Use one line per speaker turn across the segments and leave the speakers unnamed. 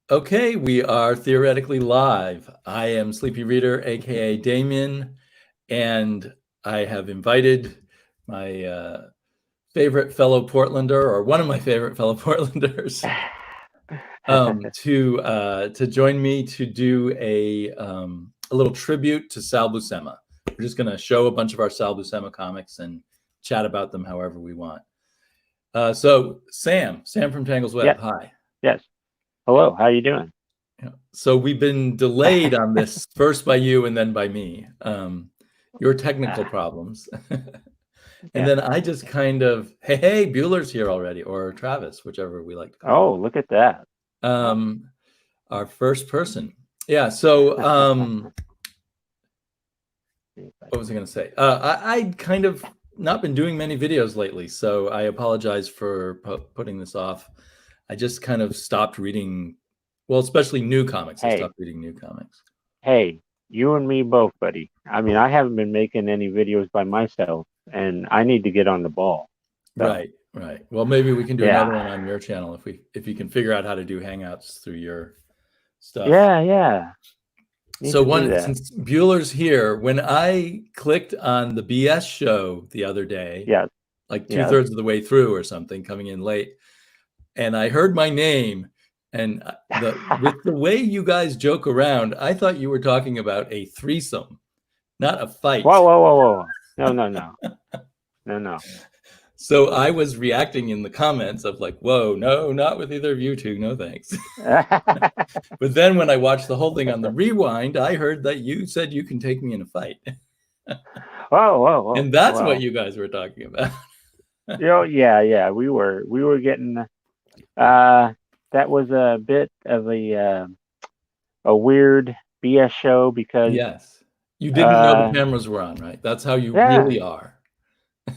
Okay, we are theoretically live. I am Sleepy Reader, aka Damien, and I have invited my favorite fellow Portlander, or one of my favorite fellow Portlanders, to join me to do a little tribute to Sal Buscema. We're just going to show a bunch of our Sal Buscema comics and chat about them however we want. So Sam from Tangled Web,
Yeah.
hi.
Yes. Hello. How you doing?
So we've been delayed on this, first by you and then by me. Your technical
Ah,
problems. And
yeah.
then I just kind of, hey, Bueller's here already, or Travis, whichever we like to call
Oh, look at that.
him. Our first person. Yeah, so what was I going to say? I kind of not been doing many videos lately, so I apologize for putting this off. I just kind of stopped reading, well, especially new comics. I
Hey,
stopped reading new comics.
hey, you and me both, buddy. I mean, I haven't been making any videos by myself, and I need to get on the ball. So,
Right. Well, maybe we can do another
yeah,
one on your channel if you can figure out how to do Hangouts through your stuff.
yeah. Need
So
to do
one,
that.
since Bueller's here, when I clicked on the BS show the other day,
Yes,
like
yes.
2/3 of the way through or something, coming in late, and I heard my name, and with the way you guys joke around, I thought you were talking about a threesome, not a fight.
Whoa. No.
So I was reacting in the comments of like, whoa, no, not with either of you two, no thanks. But then when I watched the whole thing on the rewind, I heard that you said you can take me in a fight.
Whoa.
And that's what
Well,
you guys were talking about.
yeah. We were getting. That was a bit of a weird BS show because
Yes. You didn't know the
uh
cameras were on, right? That's how you
yeah,
really are.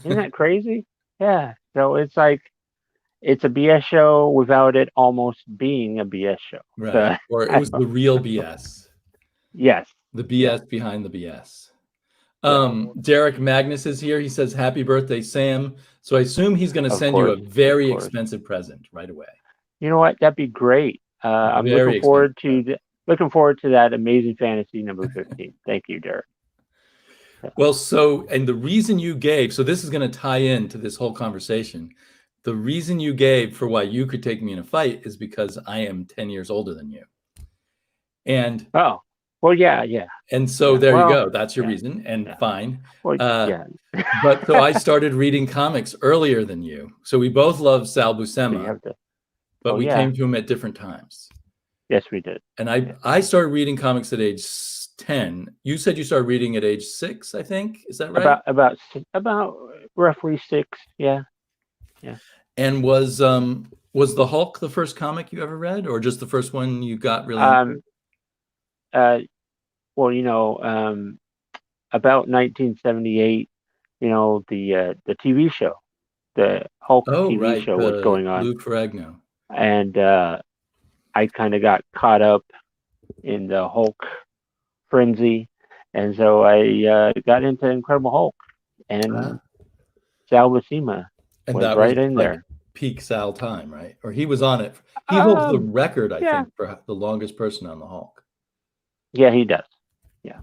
isn't that crazy? Yeah. So it's like it's a BS show without it almost being a BS show.
Right.
So
Or it was the real BS,
yes.
the
Yeah.
BS behind the BS.
Yeah.
Derek Magnus is here. He says, Happy birthday, Sam. So I assume he's going to
Of
send you
course.
a
Of
very
course.
expensive present right away.
You know what? That'd be great. I'm
Very expensive present.
looking forward to that Amazing Fantasy number 15. Thank you, Derek. Yeah.
Well, so, and the reason you gave, so this is going to tie into this whole conversation. The reason you gave for why you could take me in a fight is because I am 10 years older than you. And
Oh. Well, yeah.
so
Yeah.
there you
Well,
go. That's your
yeah.
reason, and
Yeah.
fine.
Well,
Uh,
yeah.
but so I started reading comics earlier than you. So we both love Sal
So you
Buscema,
have to.
but
Oh,
we
yeah.
came to him at different times.
Yes, we did.
And
Yeah.
I started reading comics at age 10. You said you started reading at age 6, I think. Is that right?
About roughly 6. Yeah.
And was the Hulk the first comic you ever read, or just the first one you got really into?
Um. Uh. Well, about 1978. The TV show, the Hulk
Oh,
TV
right,
show was
the
going on,
Lou Ferrigno.
and I kind of got caught up in the Hulk frenzy, and so I got into Incredible Hulk, and
Ah.
Sal Buscema
And
was
that was
right in
like
there.
peak Sal time, right? Or he was on it. He holds the
Um.
record, I
Yeah.
think, for the longest person on the Hulk.
Yeah, he does. Yeah.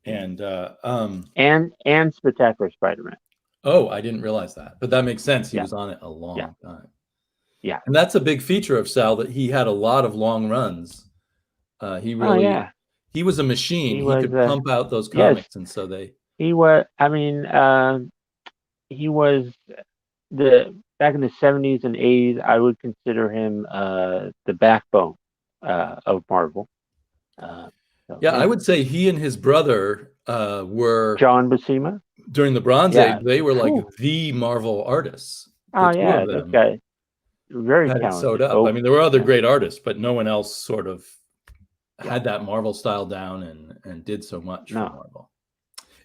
And
And Spectacular Spider-Man.
oh, I didn't realize that, but that makes sense. He
Yeah.
was on it a
Yeah.
long time,
Yeah.
and that's a big feature of Sal, that he had a lot of long runs. He
Oh
really,
yeah.
he was a machine.
He
He
was.
could pump out those
Yes.
comics, and so they.
He was. I mean, he was the back in the 70s and 80s. I would consider him the backbone of Marvel. Uh,
Yeah, I would say he and his brother were,
John Buscema.
during the Bronze Age,
Yeah.
they were like
Whew.
the Marvel artists. The
Oh
two
yeah,
of
those
them
guys very
had it sewed
talented.
up. I
Both.
mean, there were other
Yeah.
great artists, but no one else sort of
Yeah.
had that Marvel style down and did so much for
No.
Marvel.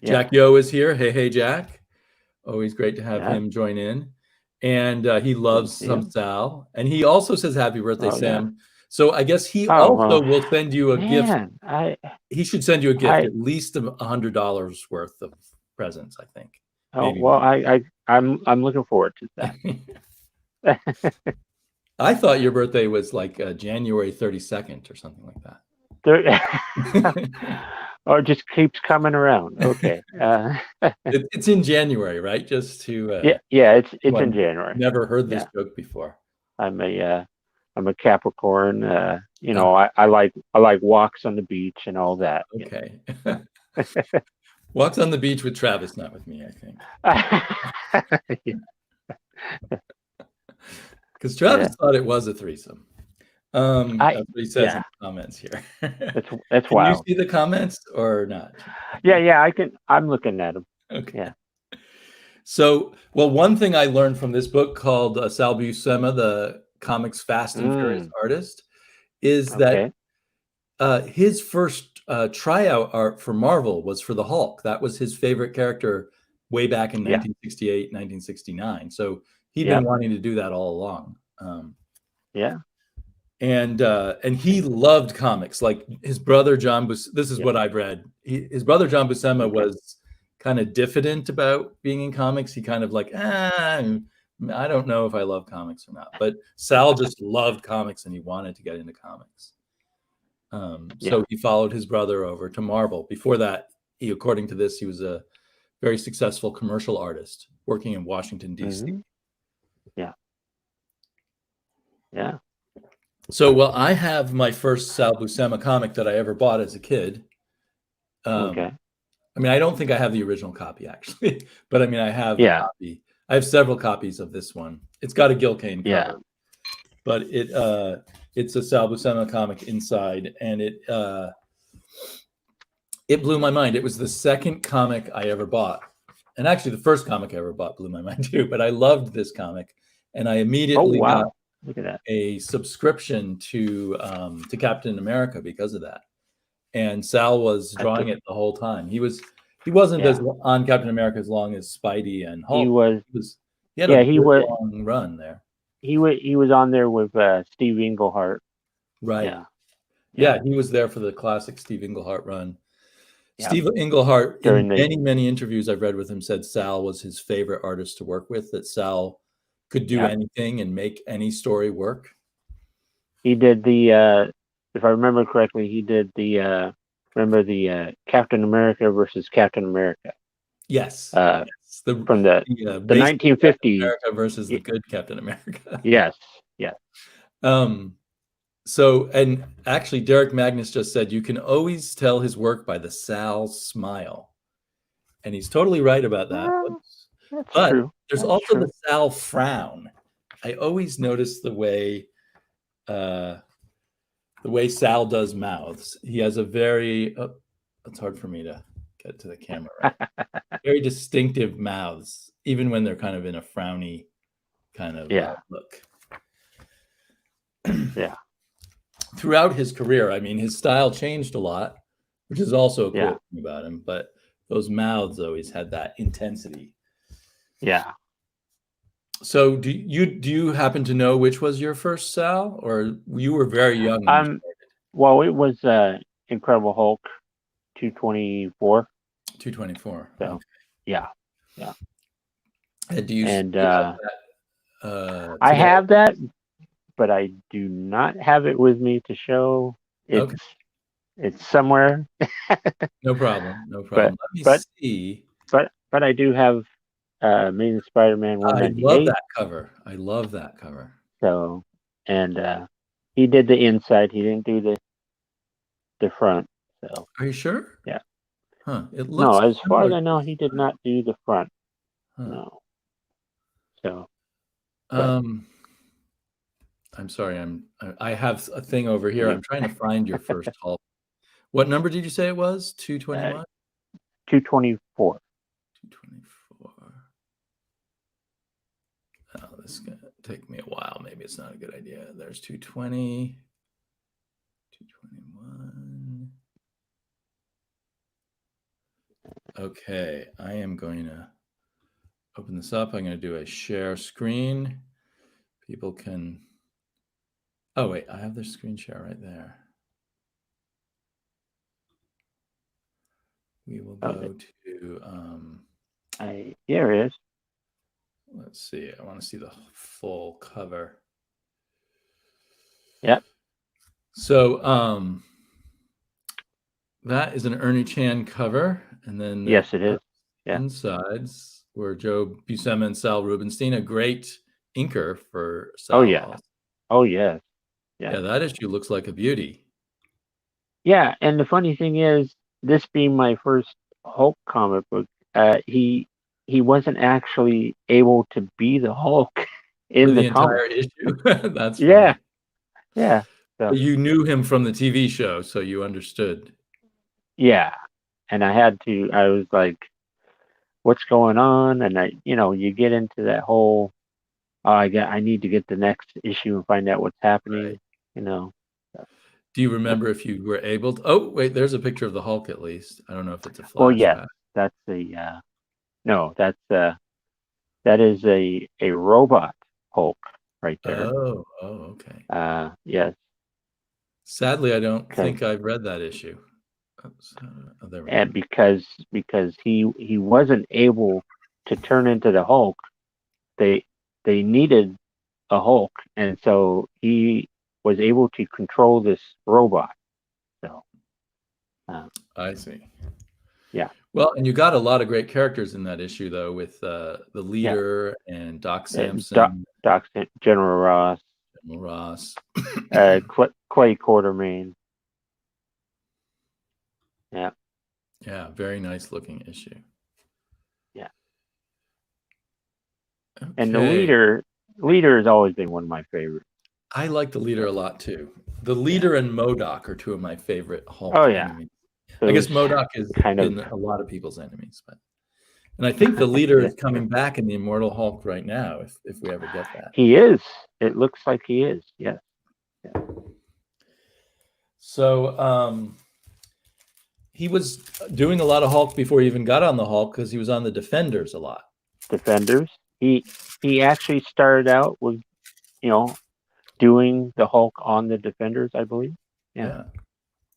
Yeah.
Jack Yo is here. Hey, Jack. Always great to have
Yeah.
him join in. And he
Good to
loves
see
some
him.
Sal. And he also says happy birthday,
Oh yeah.
Sam. So I guess he
Oh
also
well.
will send you a gift.
Man, I
He should send you a gift,
I
at least $100 worth of presents, I think.
oh
Maybe
well
more.
I'm looking forward to that.
I thought your birthday was like January 32nd or something like that.
Or it just keeps coming around. Okay.
It's in January, right? Just to
Yeah. It's in
anyone
January.
never heard this
Yeah.
joke before.
I'm a Capricorn.
Uh,
I like walks on the beach and all that.
okay. Walks on the beach with Travis, not with me, I think. Because Travis
Yeah.
thought it was a threesome. That's what he says in
Yeah.
the comments here.
That's
Can you
wild.
see the comments or not?
Yeah. I'm looking at them.
Okay.
Yeah.
So, well, one thing I learned from this book called Sal Buscema, the comics Fast and Furious
Mm,
artist, is that
okay.
his first tryout art for Marvel was for the Hulk. That was his favorite character way back in
Yeah.
1968, 1969. So he'd been
Yep.
wanting to do that all along.
Yeah.
And he loved comics. Like his brother John this is
Yep.
what I've read. His brother John Buscema
Okay.
was kind of diffident about being in comics. He kind of like, I don't know if I love comics or not. But Sal just loved comics and he wanted to get into comics.
Yeah.
So he followed his brother over to Marvel. Before that, according to this, he was a very successful commercial artist working in Washington, D.C.
Hmm. Yeah. Yeah.
So, well, I have my first Sal Buscema comic that I ever bought as a kid.
Okay.
I mean, I don't think I have the original copy actually, but I mean, I have a
Yeah.
copy. I have several copies of this one. It's got a Gil Kane
Yeah.
cover, but it's a Sal Buscema comic inside, and it blew my mind. It was the second comic I ever bought, and actually the first comic I ever bought blew my mind too. But I loved this comic, and I
Oh
immediately got
wow. Look at that.
a subscription to Captain America because of that. And Sal was drawing it the whole time. He wasn't as
Yeah.
on Captain America as long as Spidey and
He
Hulk.
was.
He had a
Yeah.
good long run there.
He was on there with Steve Englehart.
Right.
Yeah.
Yeah, he was there for the classic Steve Englehart run.
Yeah.
Steve Englehart, in
During the
many, many interviews I've read with him, said Sal was his favorite artist to work with, that Sal could do
yeah.
anything and make any story work.
He did if I remember correctly, he did the Captain America versus Captain America.
Yes.
Yes. From the
basic
1950s.
Captain America versus the good Captain America.
Yes. Yeah.
So, and actually, Derek Magnus just said you can always tell his work by the Sal smile, and he's totally right about that.
That's
But
true.
there's
That's
also
true.
the Sal frown. I always notice the way Sal does mouths. He has a very it's hard for me to get to the camera, right? Very distinctive mouths, even when they're kind of in a frowny kind of look.
Yeah.
Throughout his career, I mean, his style changed a lot, which is also a cool thing about him. But those mouths always had that intensity.
Yeah.
So, do you happen to know which was your first Sal, or you were very young when you started?
Well, it was Incredible Hulk 224.
224.
So,
okay.
Yeah.
And do you
And
have that?
I have that, but I do not have it with me to show. It's somewhere.
No problem. Let me see.
But I do have Amazing Spider-Man 198.
I love that cover.
So, and he did the inside. He didn't do the front. So.
Are you sure?
Yeah.
Huh. It looks.
No, as far as I know, he did not do the front. Huh. No. So.
I'm sorry. I have a thing over here. I'm trying to find your first Hulk. What number did you say it was? 221?
224.
224. Oh, this is going to take me a while. Maybe it's not a good idea. There's 220. 221. Okay, I am going to open this up. I'm going to do a share screen. People can... Oh, wait, I have their screen share right there. We will go to...
Here it is.
Let's see. I want to see the full cover.
Yep.
So that is an Ernie Chan cover, and then
Yes, it is. Yeah.
insides were Joe Buscema and Sal Rubenstein, a great inker for
Oh
Sal.
yeah.
Also.
Oh yes.
Yeah,
Yeah.
that issue looks like a beauty.
Yeah. And the funny thing is, this being my first Hulk comic book, he wasn't actually able to be the Hulk
For
in
the
the
entire
comic.
issue. That's
Yeah.
funny.
Yeah. So
But you knew him from the TV show, so you understood.
yeah. And I was like, what's going on? And you get into that whole, oh, I need to get the next issue and find out what's
Right.
happening, you know. So,
Do you remember if you were able to? Oh, wait, there's a picture of the Hulk at least. I don't know if it's a
well, yes,
flashback.
that's no, that is a robot Hulk right there.
Oh, okay.
Yes,
Sadly, I don't
because
think I've read that issue. Oops, there we go.
and because he wasn't able to turn into the Hulk, they they needed a Hulk, and so he was able to control this robot. So,
I see.
yeah,
Well, and you got a lot of great characters in that issue, though, with the
yeah.
leader and Doc
Doc,
Samson,
General Ross,
General Ross.
Clay Quartermain. Yeah,
Yeah, very nice looking issue.
yeah. And the
Okay.
leader has always been one of my favorites.
I like the leader
So,
a lot too. The
yeah.
leader and MODOK are two of my favorite
Oh
Hulk
yeah.
enemies. I guess
Those
MODOK has
kind of
been a lot of people's enemies, but and I think the leader
yeah.
is coming back in the Immortal Hulk right now, if we ever get that.
He is. It looks like he is. Yes. Yeah.
So he was doing a lot of Hulk before he even got on the Hulk because he was on the Defenders a lot.
Defenders. He actually started out with you know doing the Hulk on the Defenders, I believe. Yeah.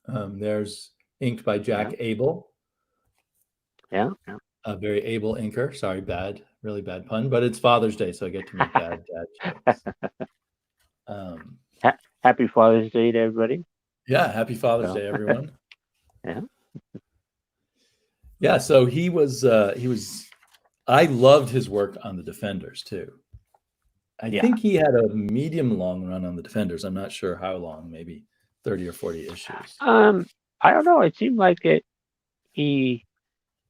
There's inked by
Yeah.
Jack Abel,
Yeah. Yeah.
a very able inker. Sorry, really bad pun, but it's Father's Day, so I get to make bad dad jokes.
Happy Father's Day to everybody.
Yeah, happy Father's
So,
Day, everyone.
yeah.
Yeah, so he was. I loved his work on the Defenders too. I
Yeah.
think he had a medium long run on the Defenders. I'm not sure how long, maybe 30 or 40 issues.
I don't know. It seemed like it. He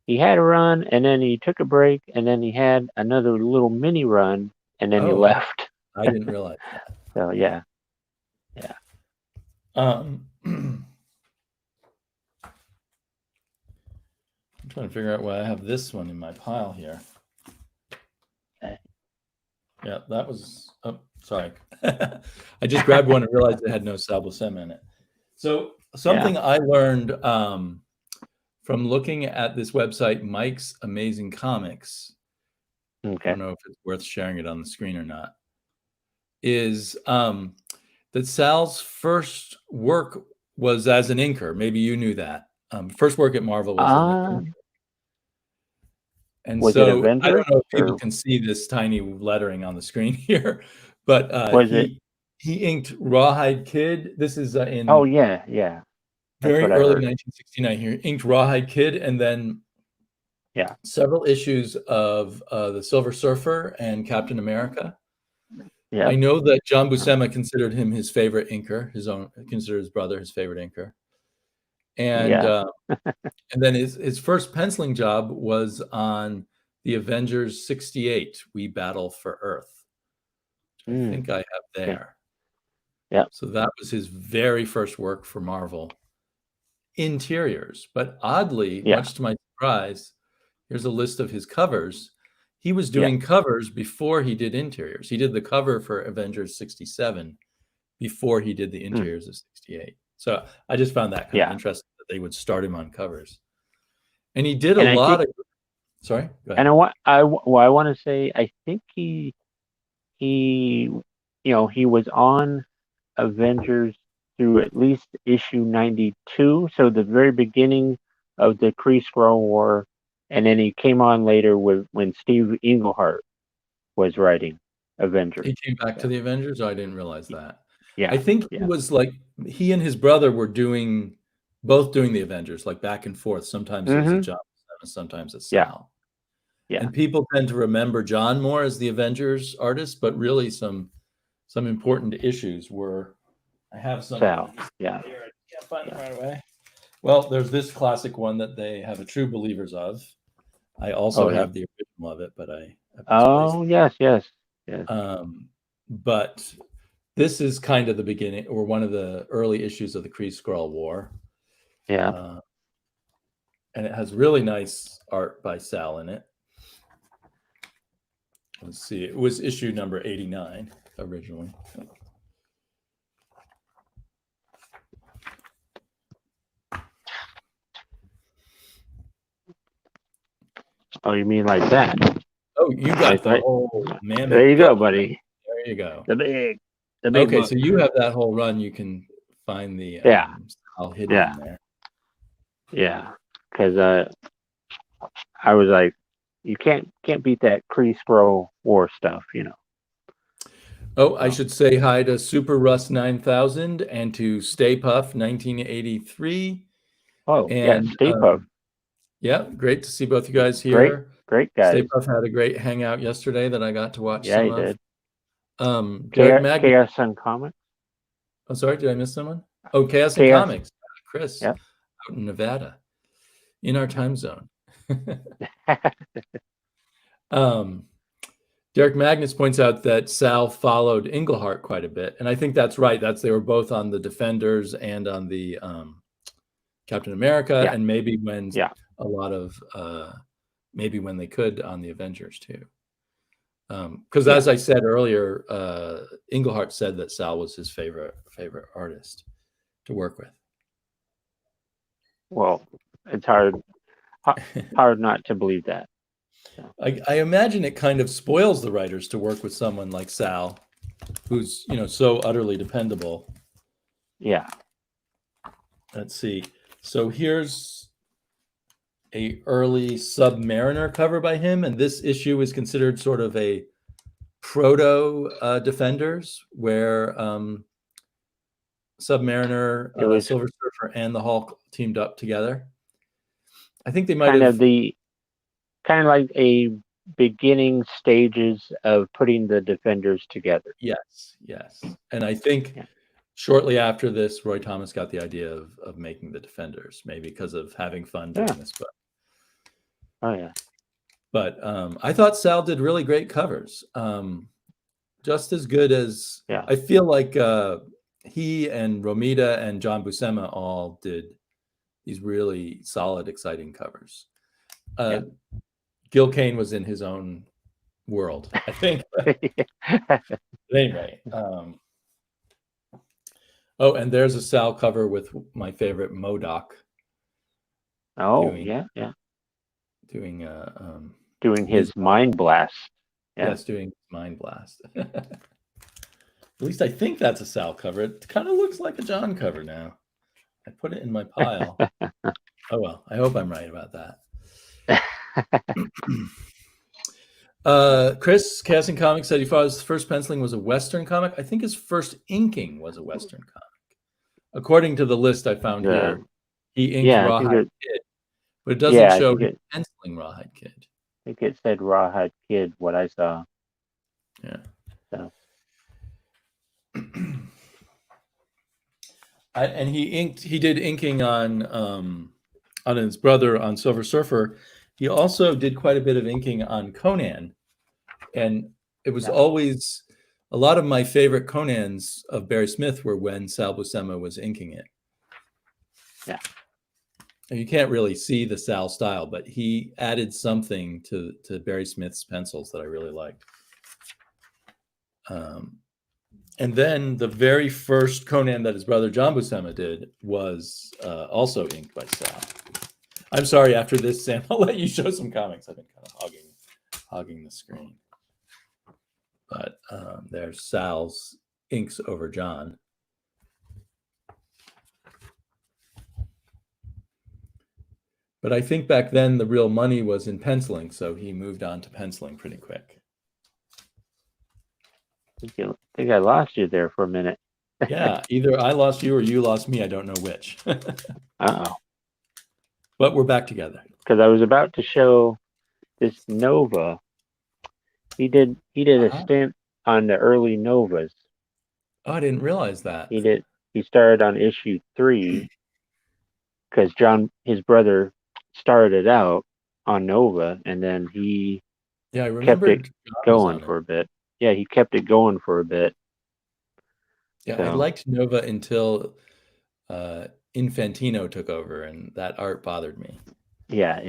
he had a run, and then he took a break, and then he had another little mini run, and then he
Oh,
left.
I didn't realize that.
So yeah, yeah,
I'm trying to figure out why I have this one in my pile here. Yeah, that was. Oh, sorry. I just grabbed one and realized it had no Sal Buscema in it. So something I learned from looking at this website, Mike's Amazing Comics. I
okay.
don't know if it's worth sharing it on the screen or not. Is that Sal's first work was as an inker? Maybe you knew that. First work at Marvel was an inker. And
Was it
so I
Avengers
don't know if people
or
can see this tiny lettering on the screen here, but
was it?
he inked Rawhide Kid. This is
Oh
in
yeah, yeah. That's
very
what I
early
heard.
1969 here. Inked Rawhide Kid, and then
Yeah,
several issues of the Silver Surfer and Captain America.
yeah,
I know that John Buscema considered him his favorite inker, considered his brother his favorite inker, and
yeah.
and then his first penciling job was on the Avengers 68, We Battle for Earth, which I
Mm,
think I have
okay.
there.
Yeah,
So that was his very first work for Marvel. Interiors, but oddly,
yeah,
much to my surprise, here's a list of his covers. He was
yeah.
doing covers before he did interiors. He did the cover for Avengers 67 before he did the
Mm,
interiors of 68. So I just found that kind of
yeah.
interesting that they would start him on covers. And he did a
And I
lot
think,
of. Sorry, go
and
ahead.
I want to say, I think he he was on Avengers through at least issue 92, so the very beginning of the Kree Skrull War, and then he came on later with when Steve Englehart was writing Avengers.
He came back to
So
the Avengers. Oh, I didn't realize that.
Yeah.
I think he
Yeah.
was like he and his brother were both doing the Avengers, like back and forth. Sometimes it was a
Mm-hmm.
John, sometimes it's
Yeah.
Sal.
Yeah.
And people tend to remember John more as the Avengers artist, but really some important issues were. I have some
Sal. Yeah.
here. I can't find them right away. Well, there's this classic one that they have a True Believers of. I also
Oh yeah.
have the original of it, but I have misplaced
Oh yes, yes, yes.
it. But this is kind of the beginning or one of the early issues of the Kree Skrull War.
Yeah.
And it has really nice art by Sal in it. Let's see, it was issue number 89 originally.
Oh, you mean like that?
Oh, you got
Like,
the
right.
whole mammoth.
There you go,
book.
buddy.
There you go.
The big
Okay,
book.
so you have that whole run. You can find the
Yeah.
Sal hidden
Yeah.
in there.
Yeah. Because I was like, you can't beat that Kree Skrull War stuff, you know.
Oh, I should say hi to Super Russ 9000 and to Stay Puff 1983.
Oh yeah,
And
Stay Puft.
yeah, great to see both you guys
Great
here. Stay
guys.
Puff had a great hangout yesterday that I got to watch
Yeah,
some
he
of.
did.
Derek Magnus.
Chaos and Comics.
Oh, sorry, did I miss someone? Oh, Chaos and
Chaos.
Comics. Chris
Yeah.
out in Nevada in our time zone. Derek Magnus points out that Sal followed Englehart quite a bit, and I think that's right. They were both on the Defenders and on the Captain America,
Yeah.
and maybe when
Yeah.
a lot of maybe when they could on the Avengers too. Because as I said earlier, Englehart said that Sal was his favorite artist to work with.
Well, it's hard not to believe that. So.
I imagine it kind of spoils the writers to work with someone like Sal, who's so utterly dependable.
Yeah.
Let's see. So here's a early Submariner cover by him, and this issue is considered sort of a proto Defenders, where Submariner, Silver Surfer, and the Hulk teamed up together. I think they might have
kind of like a beginning stages of putting the Defenders together.
Yes, and I think shortly after this, Roy Thomas got the idea of making the Defenders, maybe because of having fun doing this book.
Oh yeah.
But I thought Sal did really great covers, just as good as I feel like he and Romita and John Buscema all did these really solid, exciting covers. Gil Kane was in his own world, I think. Anyway. Oh, and there's a Sal cover with my favorite MODOK.
Oh, doing his Mind Blast. Yeah.
Yes, doing Mind Blast. At least I think that's a Sal cover. It kind of looks like a John cover now. I put it in my pile. Oh, well, I hope I'm right about that. Chris, Casting Comics said he thought his first penciling was a Western comic. I think his first inking was a Western comic. According to the list I found here, he inked Rawhide Kid, but it doesn't show him penciling Rawhide Kid.
I think it said Rawhide Kid, what I saw.
Yeah.
So.
And he did inking on his brother on Silver Surfer. He also did quite a bit of inking on Conan, and it was always a lot of my favorite Conans of Barry Smith were when Sal Buscema was inking it.
Yeah,
you can't really see the Sal style, but he added something to Barry Smith's pencils that I really liked. And then the very first Conan that his brother John Buscema did was also inked by Sal. I'm sorry, after this, Sam, I'll let you show some comics. I've been kind of hogging the screen. But there's Sal's inks over John. But I think back then the real money was in penciling, so he moved on to penciling pretty quick.
I think I lost you there for a minute.
Yeah, either I lost you or you lost me. I don't know which.
Uh-oh.
But we're back together.
Because I was about to show this Nova. He did a
Uh-huh.
stint on the early Novas.
Oh, I didn't realize that.
He started on issue 3 because his brother, started out on Nova, and then he
Yeah, I
kept it
remembered John was
going
on it.
for a bit. Yeah, he kept it going for a bit.
Yeah, I
So
liked Nova until Infantino took over, and that art bothered me.
yeah,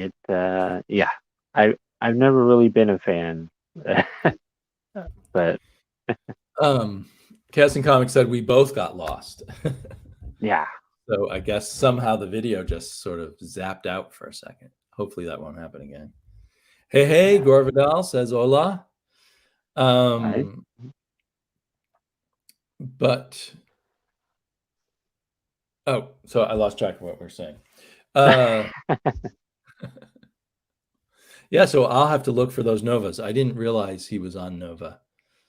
I've never really been a fan, but
Um, Casting Comics said we both got lost.
yeah,
So I guess somehow the video just sort of zapped out for a second. Hopefully that won't happen again. Hey, hey,
yeah.
Gore Vidal says hola.
I
Um, but so I lost track of what we're saying. Yeah, so I'll have to look for those Novas. I didn't realize he was on Nova.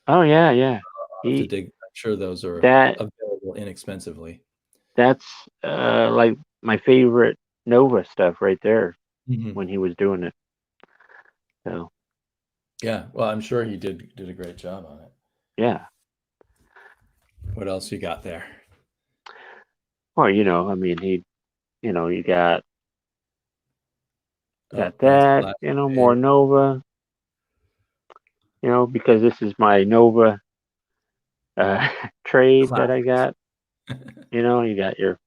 oh yeah, yeah.
I'll have to
He
dig. I'm sure those are
that
available inexpensively.
that's like my favorite Nova stuff right there
Mhm.
when he was doing it. So
Yeah, well, I'm sure he did a great job on it.
yeah.
What else you got there?
Well, I mean, you got
Oh, that's
that,
last
more
page.
Nova, because this is my Nova uh, trade that I
Classics.
got. You got your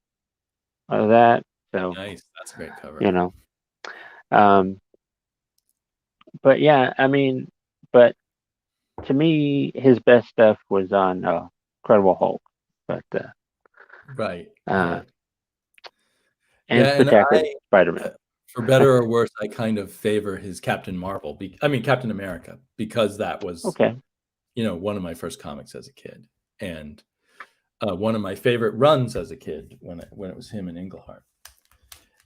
that. So,
Nice. That's a great
you
cover.
know, um, but yeah, I mean, but to me, his best stuff was on Incredible Hulk, but
Right,
uh,
right.
and
Yeah, and
Spectacular Spider-Man.
uh, for better or worse, I kind of favor his Captain Marvel. I mean, Captain America, because that was,
Okay,
one of my first comics as a kid, and one of my favorite runs as a kid when it was him and Englehart.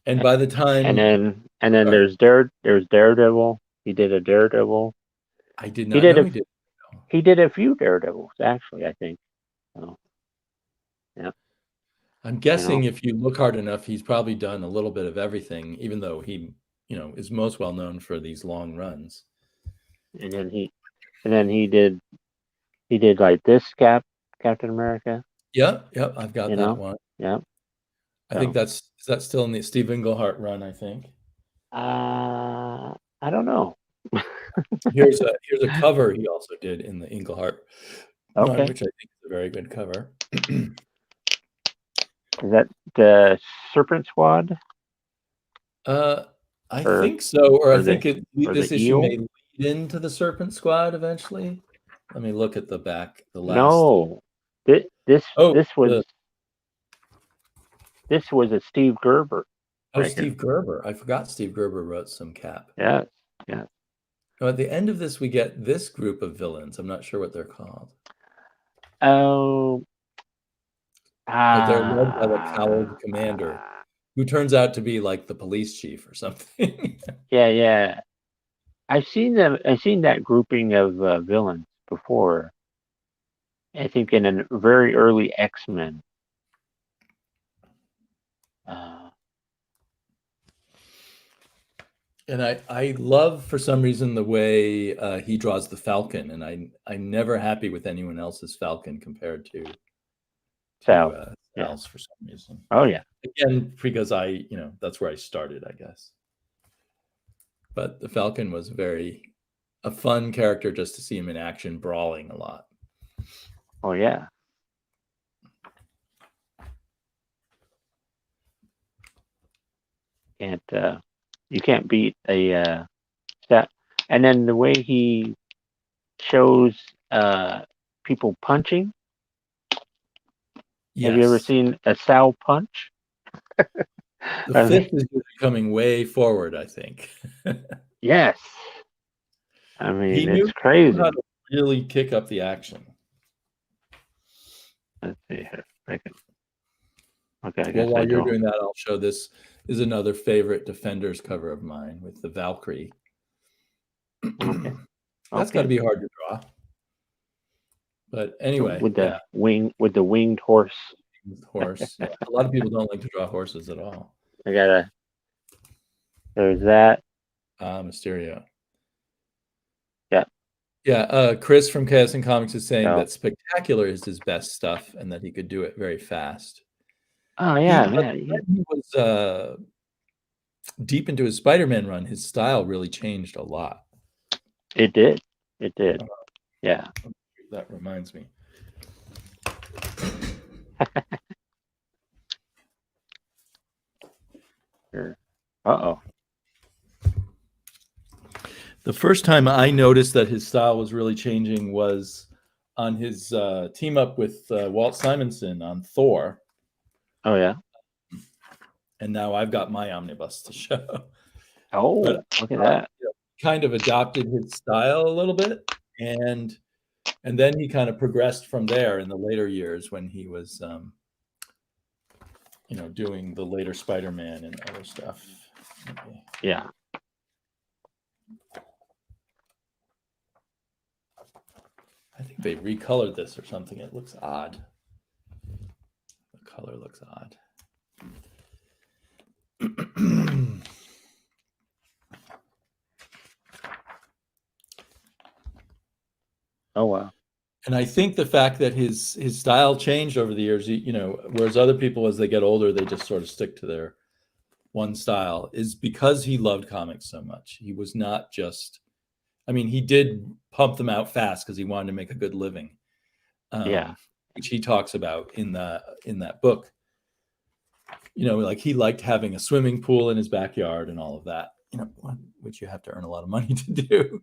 And by the
and
time,
then
sorry,
there's Daredevil. He did a Daredevil.
I did
He
not
did
know
a
he did.
he did a few Daredevils actually. I think. So, yeah,
I'm
you know,
guessing if you look hard enough, he's probably done a little bit of everything, even though he, is most well known for these long runs.
and then he did like this Captain America.
Yep, yep, I've got that one.
Yeah.
I think
So,
is that still in the Steve Englehart run, I think.
I don't know.
Here's a cover he also did in the Englehart run,
Okay,
which I think is a very good cover.
is that the Serpent Squad
Uh, I
or
think so, or I
or the
think
or the
this issue
Eel?
may lead into the Serpent Squad eventually. Let me look at the back, the last.
No, this this
Oh,
this was this was a Steve Gerber right here.
Steve Gerber. I forgot Steve Gerber wrote some Cap.
Yes, yes.
Now, at the end of this, we get this group of villains. I'm not sure what they're called,
Oh,
but they're led by the
ah,
cowled commander, who turns out to be like the police chief or something.
yeah, yeah. I've seen them. I've seen that grouping of villains before. I think in a very early X-Men. Uh,
And I love for some reason the way he draws the Falcon, and I'm never happy with anyone else's Falcon compared to
so, yeah.
Sal's for some reason.
Oh, yeah.
Again, because that's where I started, I guess. But the Falcon was a fun character just to see him in action, brawling a lot.
Oh, yeah. Can't you can't beat a that. And then the way he shows people punching. Have you ever
Yes,
seen a Sal punch?
the
I
fifth
mean,
is coming way forward, I think.
yes. I
He
mean,
knew
it's
how
crazy.
to really kick up the action.
Let's see here. Okay, I
Well,
guess I
while you're
don't.
doing that, I'll show this is another favorite Defenders cover of mine with the Valkyrie.
Okay.
That's got to
Okay.
be hard to draw. But anyway,
with
yeah,
the winged horse.
horse. Yeah, a lot of people don't like to draw horses at all.
There's that.
Mysterio.
Yeah.
Yeah, Chris from Chaos and Comics is saying
So,
that Spectacular is his best stuff and that he could do it very fast.
oh
He,
yeah,
but
man.
when he was deep into his Spider-Man run, his style really changed a lot.
It did. It did. Yeah.
That reminds me.
Sure. Uh-oh.
The first time I noticed that his style was really changing was on his team up with Walt Simonson on Thor.
Oh yeah.
And now I've got my omnibus to show.
Oh,
But
look at that.
kind of adopted his style a little bit, and then he kind of progressed from there in the later years when he was doing the later Spider-Man and other stuff. Okay.
Yeah.
I think they recolored this or something. It looks odd. The color looks odd.
Oh wow.
And I think the fact that his style changed over the years, whereas other people as they get older, they just sort of stick to their one style, is because he loved comics so much. He was not just, he did pump them out fast because he wanted to make a good living.
Yeah.
Which he talks about in that book. Like he liked having a swimming pool in his backyard and all of that, which you have to earn a lot of money to do.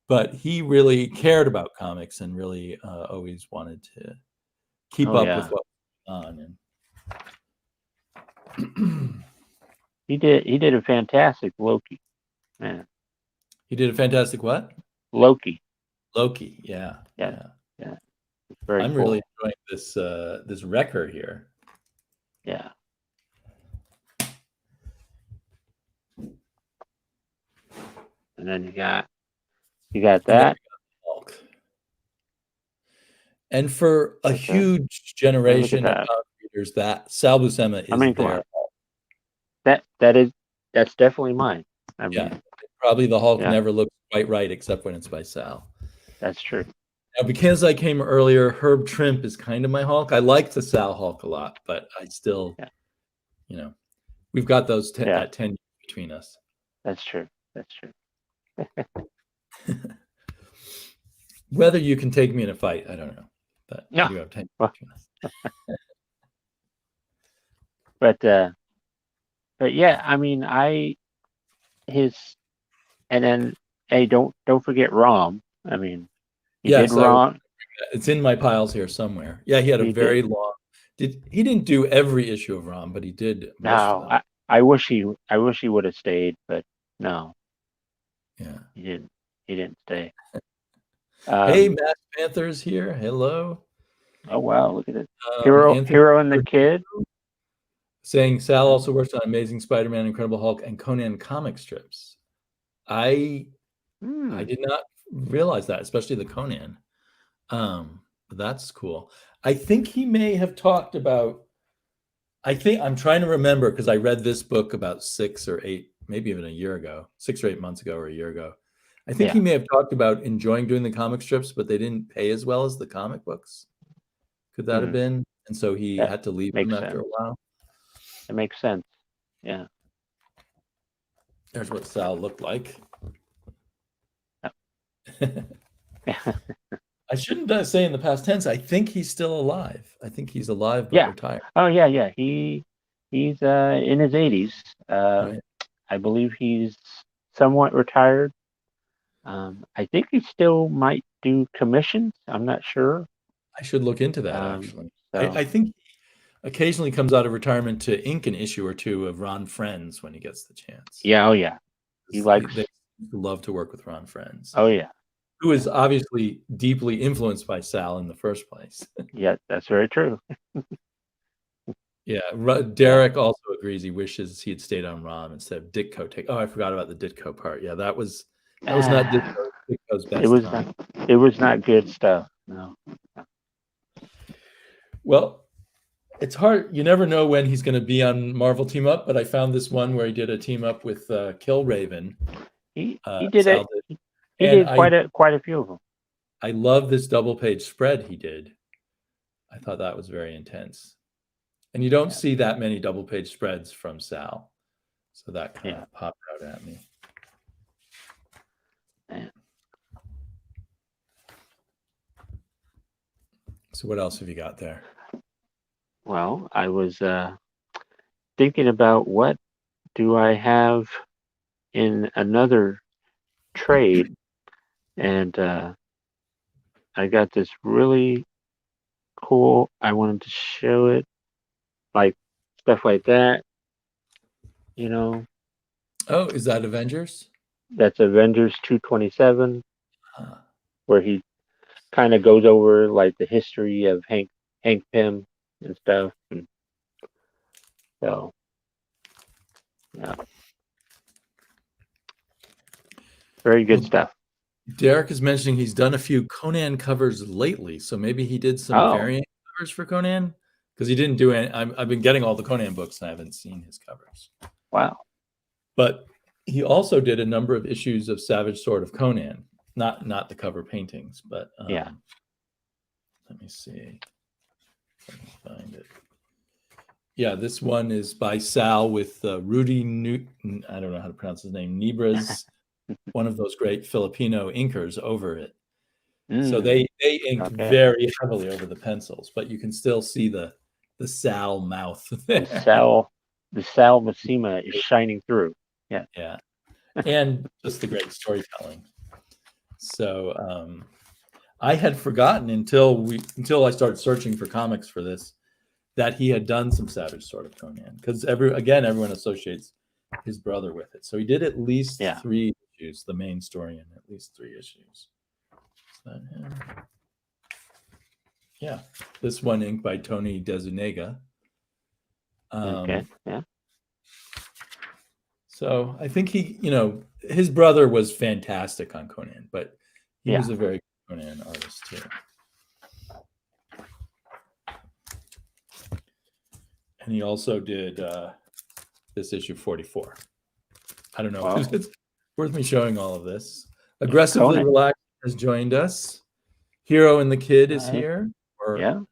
But he really cared about comics and really always wanted to keep up with what was going
on. He did a fantastic Loki, man.
He did a fantastic what?
Loki,
yeah.
Very
I'm
cool.
really enjoying this Wrecker here.
Yeah. And then you got that.
Hulk. And for a huge generation of comic readers, that Sal Buscema is there.
That's definitely mine.
Probably the Hulk never looks quite right except when it's by Sal.
That's true.
Now, because I came earlier, Herb Trimpe is kind of my Hulk. I like the Sal Hulk a lot, but I still, we've got that 10 years between us.
That's true.
Whether you can take me in a fight, I don't know. But
yeah.
I do have 10 years between us.
But yeah, and then hey, don't forget Rom. He did Rom.
It's in my piles here somewhere. Yeah, he had a very long. He didn't do every issue of Rom, but he did most of them.
I wish he would have stayed, but no.
Yeah,
he didn't stay.
Hey, Matt Panther's here. Hello.
Oh wow, look at it. Hero and the Kid.
Saying Sal also works on Amazing Spider-Man, Incredible Hulk, and Conan comic strips. I did not realize that, especially the Conan. That's cool. I think he may have talked about. I'm trying to remember because I read this book about 6 or 8, maybe even a year ago, 6 or 8 months ago or a year ago. I think he may have talked about enjoying doing the comic strips, but they didn't pay as well as the comic books. Could that have been? And so he had to leave them after a while.
It makes sense. Yeah.
There's what Sal looked like. I shouldn't say in the past tense. I think he's still alive. I think he's alive but retired.
Oh yeah. He's in his 80s.
Right.
I believe he's somewhat retired. I think he still might do commissions. I'm not sure.
I should look into that actually. I think he occasionally comes out of retirement to ink an issue or two of Ron Frenz when he gets the chance.
Yeah, oh yeah. He likes.
They love to work with Ron Frenz.
Oh yeah.
Who is obviously deeply influenced by Sal in the first place.
Yeah, that's very true.
Yeah, Derek also agrees. He wishes he had stayed on Rom instead of Ditko. Oh, I forgot about the Ditko part. Yeah, that was not Ditko's best.
It was not good stuff. No.
Well, it's hard. You never know when he's going to be on Marvel Team Up, but I found this one where he did a team up with Killraven.
He did
Sal
it.
did.
He
And
did quite a few of them.
I love this double page spread he did. I thought that was very intense. And you don't see that many double page spreads from Sal. So that kind of popped out at me.
Yeah.
So what else have you got there?
Well, I was thinking about what do I have in another trade, and I got this really cool. I wanted to show it, like stuff like that. You know,
Oh, is that Avengers?
that's Avengers 227,
Huh.
where he kind of goes over like the history of Hank Pym and stuff. And so, yeah, very good stuff.
Derek is mentioning he's done a few Conan covers lately, so maybe he did some variant covers for Conan because he didn't do any. I've been getting all the Conan books and I haven't seen his covers.
Wow!
But he also did a number of issues of Savage Sword of Conan, not the cover paintings, but
Yeah.
Let me see if I can find it. Yeah, this one is by Sal with Rudy Newton. I don't know how to pronounce his name. Nibras, one of those great Filipino inkers over it. So they inked very heavily over the pencils, but you can still see the Sal mouth there.
The Sal Buscema is shining through. Yeah.
Yeah. And just the great storytelling. So I had forgotten until I started searching for comics for this that he had done some Savage Sword of Conan, because everyone associates his brother with it. So he did at least 3 issues, the main story in at least 3 issues. Is that him? Yeah, this one inked by Tony DeZuniga.
Okay. Yeah.
So I think his brother was fantastic on Conan, but he was a very good Conan artist too. And he also did this issue 44. I don't know if it's worth me showing all of this. Aggressively Relaxed has joined us. Hero and the Kid is here. Stop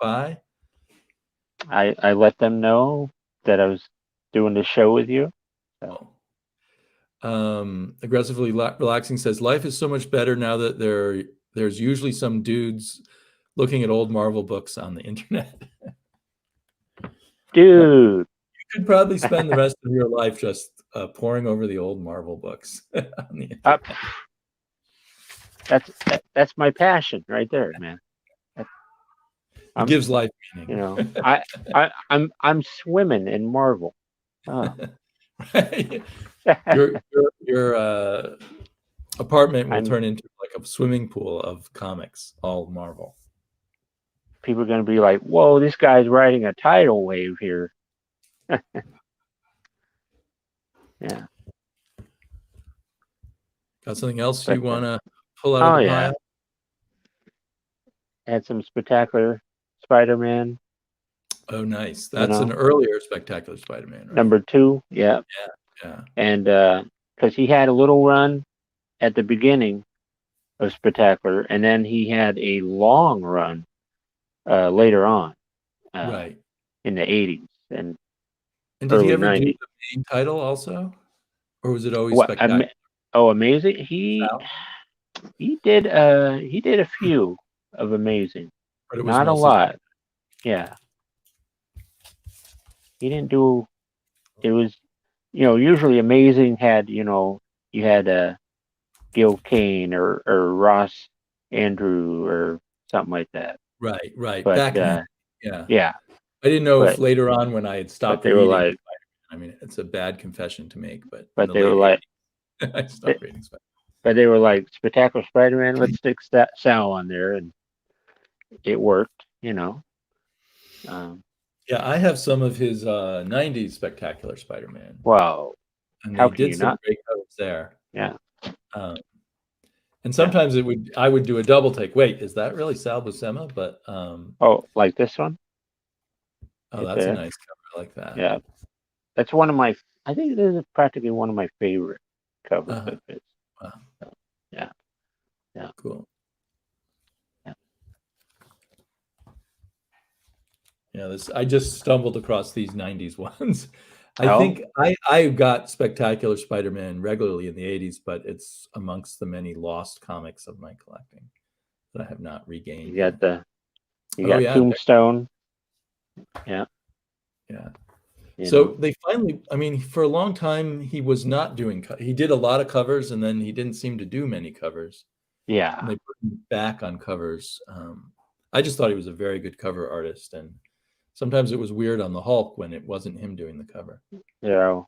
by.
I let them know that I was doing the show with you. So.
Aggressively Relaxing says life is so much better now that there's usually some dudes looking at old Marvel books on the internet.
Dude,
you could probably spend the rest of your life just poring over the old Marvel books on the internet.
That's my passion right there, man.
It gives life meaning.
You know, I'm swimming in Marvel. Oh.
Right. Your apartment will turn into like a swimming pool of comics, all Marvel.
People are going to be like, "Whoa, this guy's riding a tidal wave here." Yeah.
Got something else you want to pull out of the pile?
Had some Spectacular Spider-Man.
Oh, nice. That's an earlier Spectacular Spider-Man, right?
Number 2, yeah. And because he had a little run at the beginning of Spectacular, and then he had a long run later on,
right,
in the 80s and
did he ever 90s. Do the main title also, or was it always Spectacular?
Amazing. He did a few of Amazing, but not a lot. Yeah, he didn't do. It was, usually Amazing had, you had Gil Kane or Ross Andrew or something like that.
Right.
But,
back then,
yeah.
I didn't know if later on when I had stopped
reading.
Were like, I mean, it's a bad confession to make, but
they were like,
I stopped reading Spider-Man.
But they were like, Spectacular Spider-Man, let's stick Sal on there, and it worked,
Yeah, I have some of his 90s Spectacular Spider-Man.
Wow.
And they did some great covers there.
Yeah.
And And sometimes I would do a double take. Wait, is that really Sal Buscema? But
Oh, like this one
oh,
right
that's a
there.
nice cover. I like that.
Yeah, that's one of my. I think this is practically one of my favorite covers
Uh-huh.
of his.
Wow,
So, yeah, yeah,
cool.
yeah.
Yeah, I just stumbled across these 90s ones. I
Oh,
think I got Spectacular Spider-Man regularly in the 80s, but it's amongst the many lost comics of my collecting that I have not regained
you got
yet.
the you
Oh
got
yeah,
Tombstone. Yeah,
yeah.
you
So
know.
they finally, I mean, for a long time he was not doing. He did a lot of covers, and then he didn't seem to do many covers. And
Yeah,
they put him back on covers. I just thought he was a very good cover artist, and sometimes it was weird on the Hulk when it wasn't him doing the cover.
you know,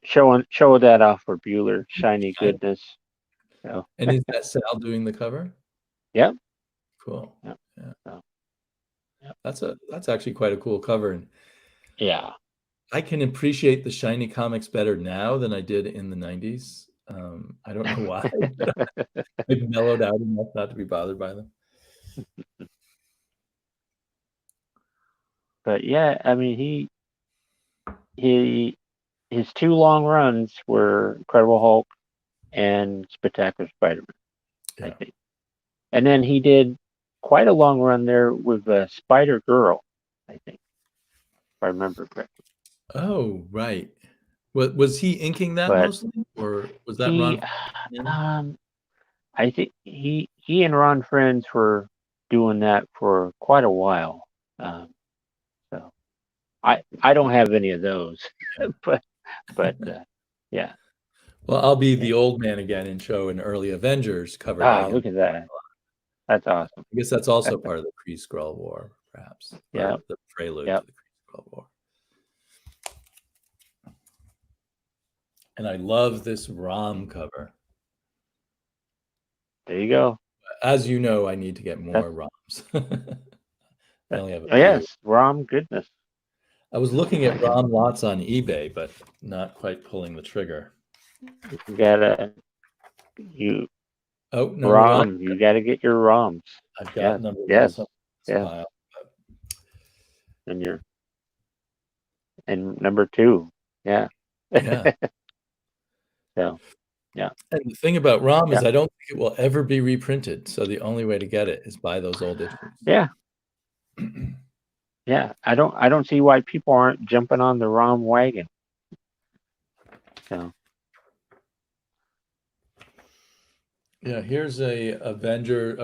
show that off for Bueller, shiny
I-
goodness. So,
And is that Sal doing the cover?
yep,
Cool.
yep,
Yeah.
so, yep.
That's actually quite a cool cover. And
Yeah.
I can appreciate the shiny comics better now than I did in the 90s. I don't know why. I've mellowed out enough not to be bothered by them.
But yeah, I mean, he his two long runs were Incredible Hulk and Spectacular Spider-Man, I
Yeah.
think. And then he did quite a long run there with Spider Girl, I think, if I remember correctly.
Oh, right. What was he inking that
But
mostly, or was that
he,
Ron? Flynn?
um, I think he and Ron Friends were doing that for quite a while. Um, so I don't have any of those,
Yeah.
but yeah.
Well, I'll be
Yeah.
the old man again and show an early Avengers cover by him.
Look at that. That's awesome.
I guess that's also part of the Kree-Skrull War, perhaps,
Yeah,
or the prelude
yeah.
to the Kree-Skrull War. And I love this ROM cover.
There you go.
As you know, I need to get more
That's
ROMs. I only have a
oh
few.
yes, Rom goodness.
I was looking at ROM lots on eBay, but not quite pulling the trigger.
You gotta you
Oh, number one.
Rom. You gotta get your Roms.
I've got
Yes,
number one
yes,
somewhere in this
yes.
pile.
And your and number two. Yeah.
Yeah.
So yeah,
And the thing about ROM
yeah,
is I don't think it will ever be reprinted. So the only way to get it is buy those old issues.
yeah, yeah. I don't see why people aren't jumping on the Rom wagon. So
Yeah, here's a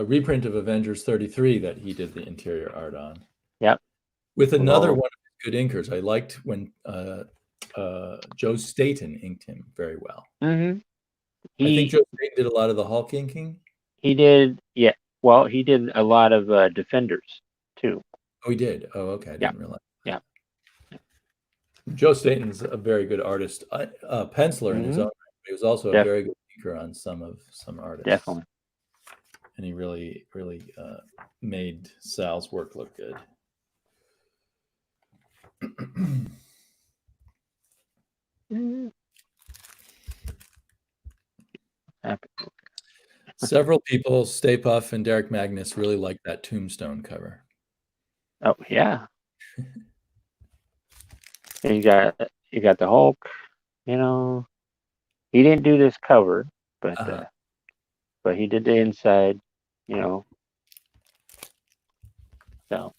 reprint of Avengers 33 that he did the interior art on.
yep.
With
With
another
all
one of his good inkers. I liked when Joe Staten inked him very well.
mm-hmm.
I think
He
Joe Staten did a lot of the Hulk inking.
he did yeah. Well, he did a lot of Defenders too.
Oh, he did. Oh, okay. I
Yeah,
didn't realize.
yeah.
Joe Staten's a very good artist, penciler in his
Mm-hmm.
own right. But he was also a
Def,
very good inker on some artists,
definitely.
and he really made Sal's work look good.
Mm-hmm.
Several people, Stay Puft and Derek Magnus, really liked that Tombstone cover.
Oh yeah. And you got the Hulk. You know, he didn't do this cover, but
Uh-huh.
but he did the inside. You know, so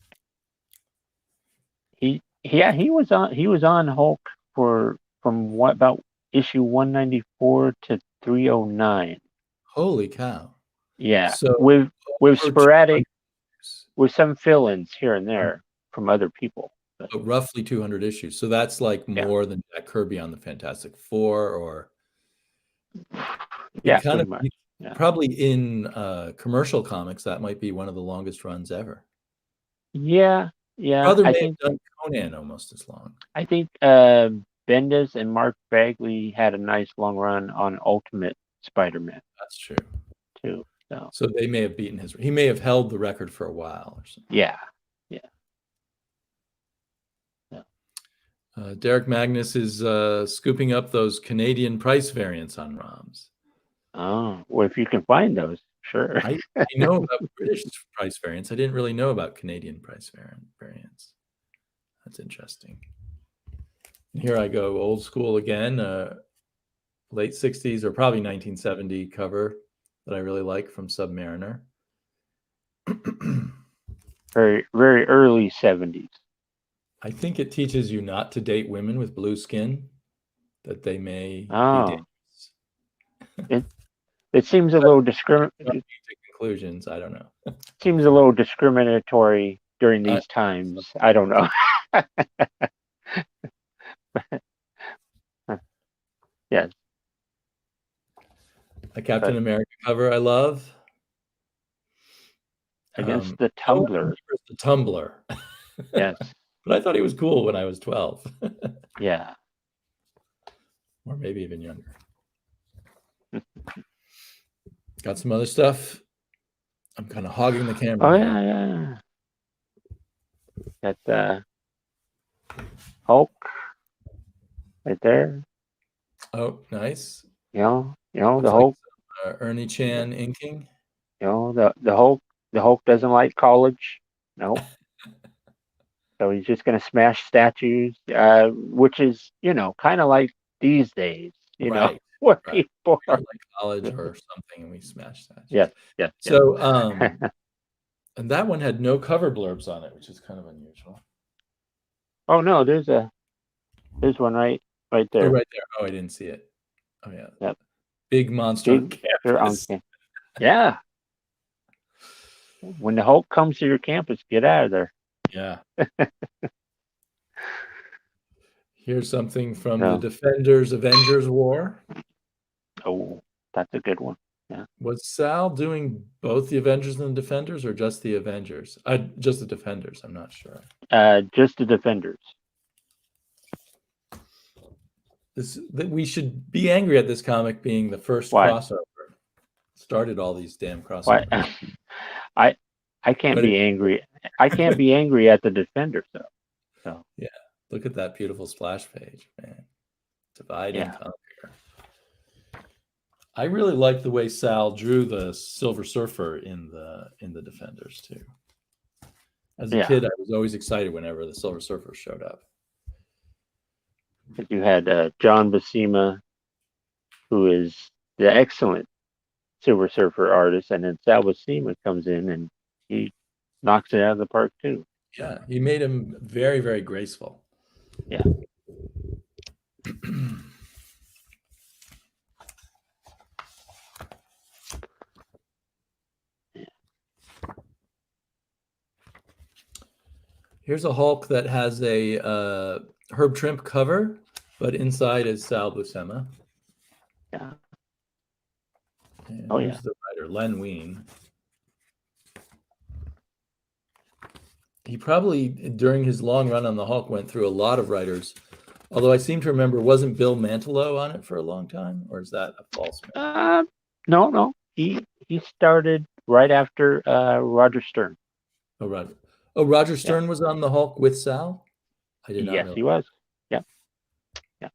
he was on Hulk for from what about issue 194 to 309.
Holy cow!
Yeah,
So
with
over 200
sporadic
issues,
with some fill-ins here and there from other people. But
roughly 200 issues. So that's like
yeah,
more than Jack Kirby on the Fantastic Four, or it
yeah,
kind
pretty
of
much. Yeah,
probably in commercial comics that might be one of the longest runs ever.
yeah, yeah.
Brother
I
may
think
have done Conan almost as long.
I think Bendis and Mark Bagley had a nice long run on Ultimate Spider-Man
That's true.
too. So
So they may have beaten his. He may have held the record for a while or something.
yeah, yeah, yeah.
Derek Magnus is scooping up those Canadian price variants on ROMs.
Oh, well, if you can find those, sure.
I know about British price variants. I didn't really know about Canadian price variants. That's interesting. And here I go, old school again, late 60s or probably 1970 cover that I really like from Submariner.
Very, very early 70s.
I think it teaches you not to date women with blue skin, that they may be
Oh,
dangerous.
it it seems a little
To conclusions, I don't know.
seems a little discriminatory during
I,
these times. I don't know. Yes,
a Captain
but
America cover I love.
against the
No one
tumbler.
remembers the Tumbler,
Yes,
but I thought he was cool when I was 12,
yeah.
or maybe even younger. Got some other stuff. I'm kind of hogging the camera
Oh
here.
yeah, yeah. Got the Hulk right there.
Oh, nice.
The
Looks like
Hulk.
Ernie Chan inking.
The Hulk. The Hulk doesn't like college. Nope. So he's just going to smash statues, which is, kind of like these days,
Right,
where
right.
people
We
are.
don't like college or something, and we smash statues.
Yes, yes, yes.
So, and that one had no cover blurbs on it, which is kind of unusual.
Oh no, there's one right
Oh,
there.
right there. Oh, I didn't see it. Oh, yeah.
Yep.
Big monster on campus.
Yeah. When the Hulk comes to your campus, get out of there.
Yeah. Here's something from the
So,
Defenders Avengers War.
oh, that's a good one. Yeah.
Was Sal doing both the Avengers and the Defenders, or just the Avengers? Just the Defenders. I'm not sure.
Just the Defenders.
We should be angry at this comic being the first
Why?
crossover. Started all these damn
Why?
crossovers.
I can't
But
be angry. I can't be angry at the Defenders though. So
yeah, look at that beautiful splash page, man. Divide and conquer. I really like the way Sal drew the Silver Surfer in the Defenders too. As a kid, I was always excited whenever the Silver Surfer showed up.
You had John Buscema, who is the excellent Silver Surfer artist, and then Sal Buscema comes in and he knocks it out of the park too.
Yeah, he made him very, very graceful.
Yeah.
Here's a Hulk that has a Herb Trimp cover, but inside is Sal Buscema.
Yeah.
And who's the writer? Len Wein. He probably, during his long run on the Hulk, went through a lot of writers. Although I seem to remember, wasn't Bill Mantlo on it for a long time? Or is that a false memory?
No. He started right after Roger Stern.
Roger Stern was on the Hulk with Sal? I did not know.
Yes, he was. Yeah. Yeah.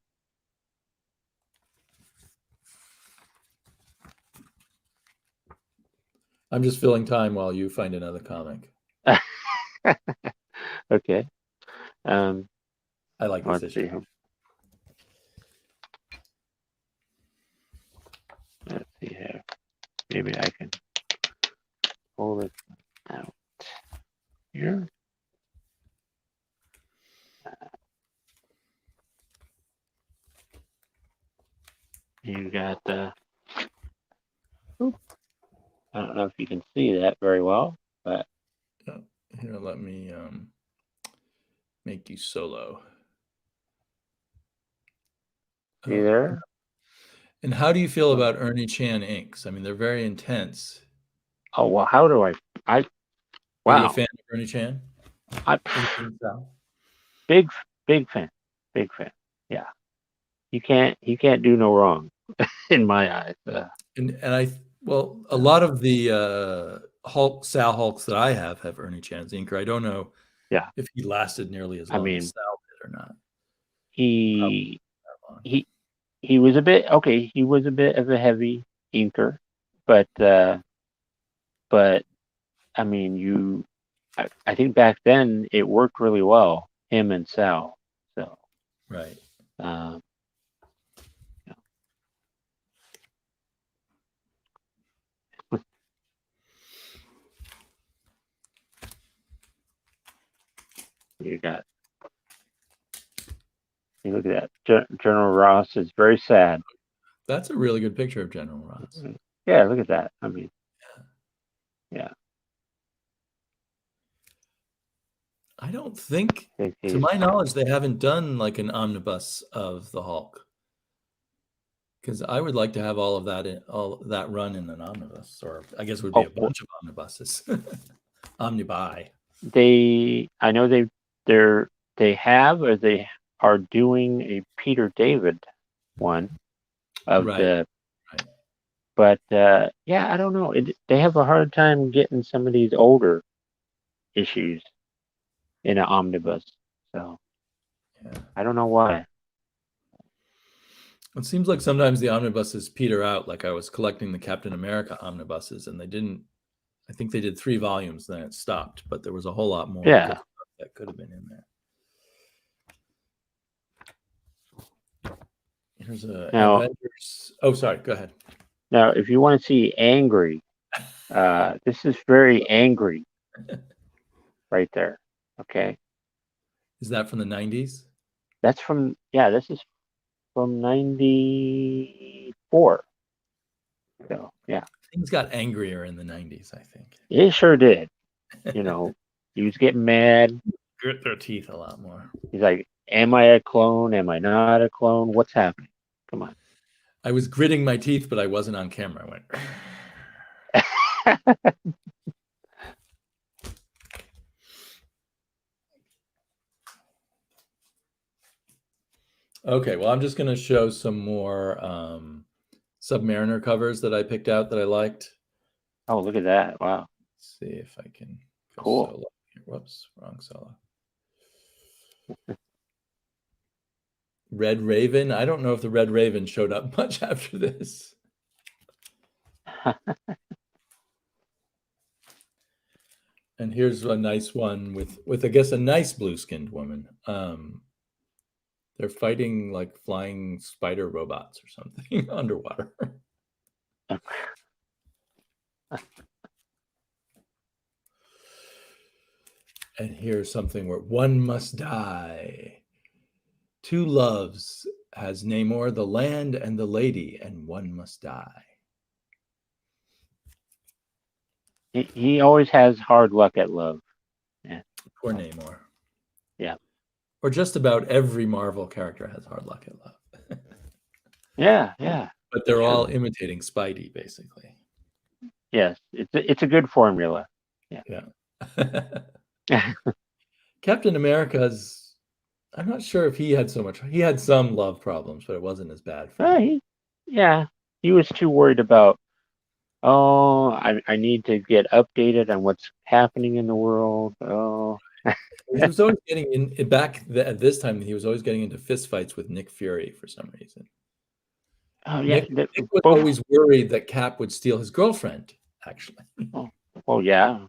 I'm just filling time while you find another comic.
Okay.
I like this issue.
Let's see here. Maybe I can pull it out here. You got the. I don't know if you can see that very well, but
here, let me make you solo.
See there?
And how do you feel about Ernie Chan inks? I mean, they're very intense.
Oh well, how do I? Wow.
Are you a fan of Ernie Chan?
Big fan. Yeah. You can't do no wrong in my eyes.
And a lot of the Sal Hulks that I have Ernie Chan's inker. I don't know if he lasted nearly as long as Sal did or not.
He was a bit he was a bit of a heavy inker, but I mean, I think back then it worked really well, him and Sal. So,
Right.
um, you know, you got you look at that. General Ross is very sad.
That's a really good picture of General Ross.
Yeah, look at that. I mean, yeah.
I don't think,
I think
to
he's
my knowledge, they haven't done like an omnibus of the Hulk. Because I would like to have all that run in an omnibus, or I guess it would be a
well,
bunch of omnibuses. Omnibuy.
I know they have or they are doing a Peter David one of
Right.
the,
Right.
but yeah, I don't know. They have a hard time getting some of these older issues in an omnibus. So
Yeah.
I don't know why.
It seems like sometimes the omnibuses peter out. Like I was collecting the Captain America omnibuses, and they didn't. I think they did 3 volumes, then it stopped. But there was a whole lot more good
Yeah.
stuff that could have been in there. Here's a
Now,
Avengers. Oh, sorry. Go ahead.
now, if you want to see angry, this is very angry right there. Okay,
Is that from the 90s?
that's from this is from '94. So yeah,
Things got angrier in the 90s, I think.
it sure did. You know, he was getting mad.
Grit their teeth a lot more.
He's like, "Am I a clone? Am I not a clone? What's happening? Come on."
I was gritting my teeth, but I wasn't on camera. I went. Okay, well, I'm just going to show some more Submariner covers that I picked out that I liked.
Oh, look at that! Wow,
Let's see if I can go
cool.
solo here. Whoops, wrong solo. Red Raven. I don't know if the Red Raven showed up much after this. And here's a nice one with I guess a nice blue-skinned woman. They're fighting like flying spider robots or something underwater. And here's something where one must die. 2 loves has Namor, the land and the lady, and one must die.
He always has hard luck at love. Yeah,
Poor Namor.
yeah,
Or just about every Marvel character has hard luck at love.
yeah.
But they're
True.
all imitating Spidey, basically.
Yes, it's a good formula.
Yeah.
Yeah.
Captain America's, I'm not sure if he had so much. He had some love problems, but it wasn't as bad for him.
He was too worried about, oh, I need to get updated on what's happening in the world. Oh,
He was always getting in at this time. He was always getting into fistfights with Nick Fury for some reason.
oh yeah.
Nick was
Both.
always worried that Cap would steal his girlfriend. Actually,
Oh yeah.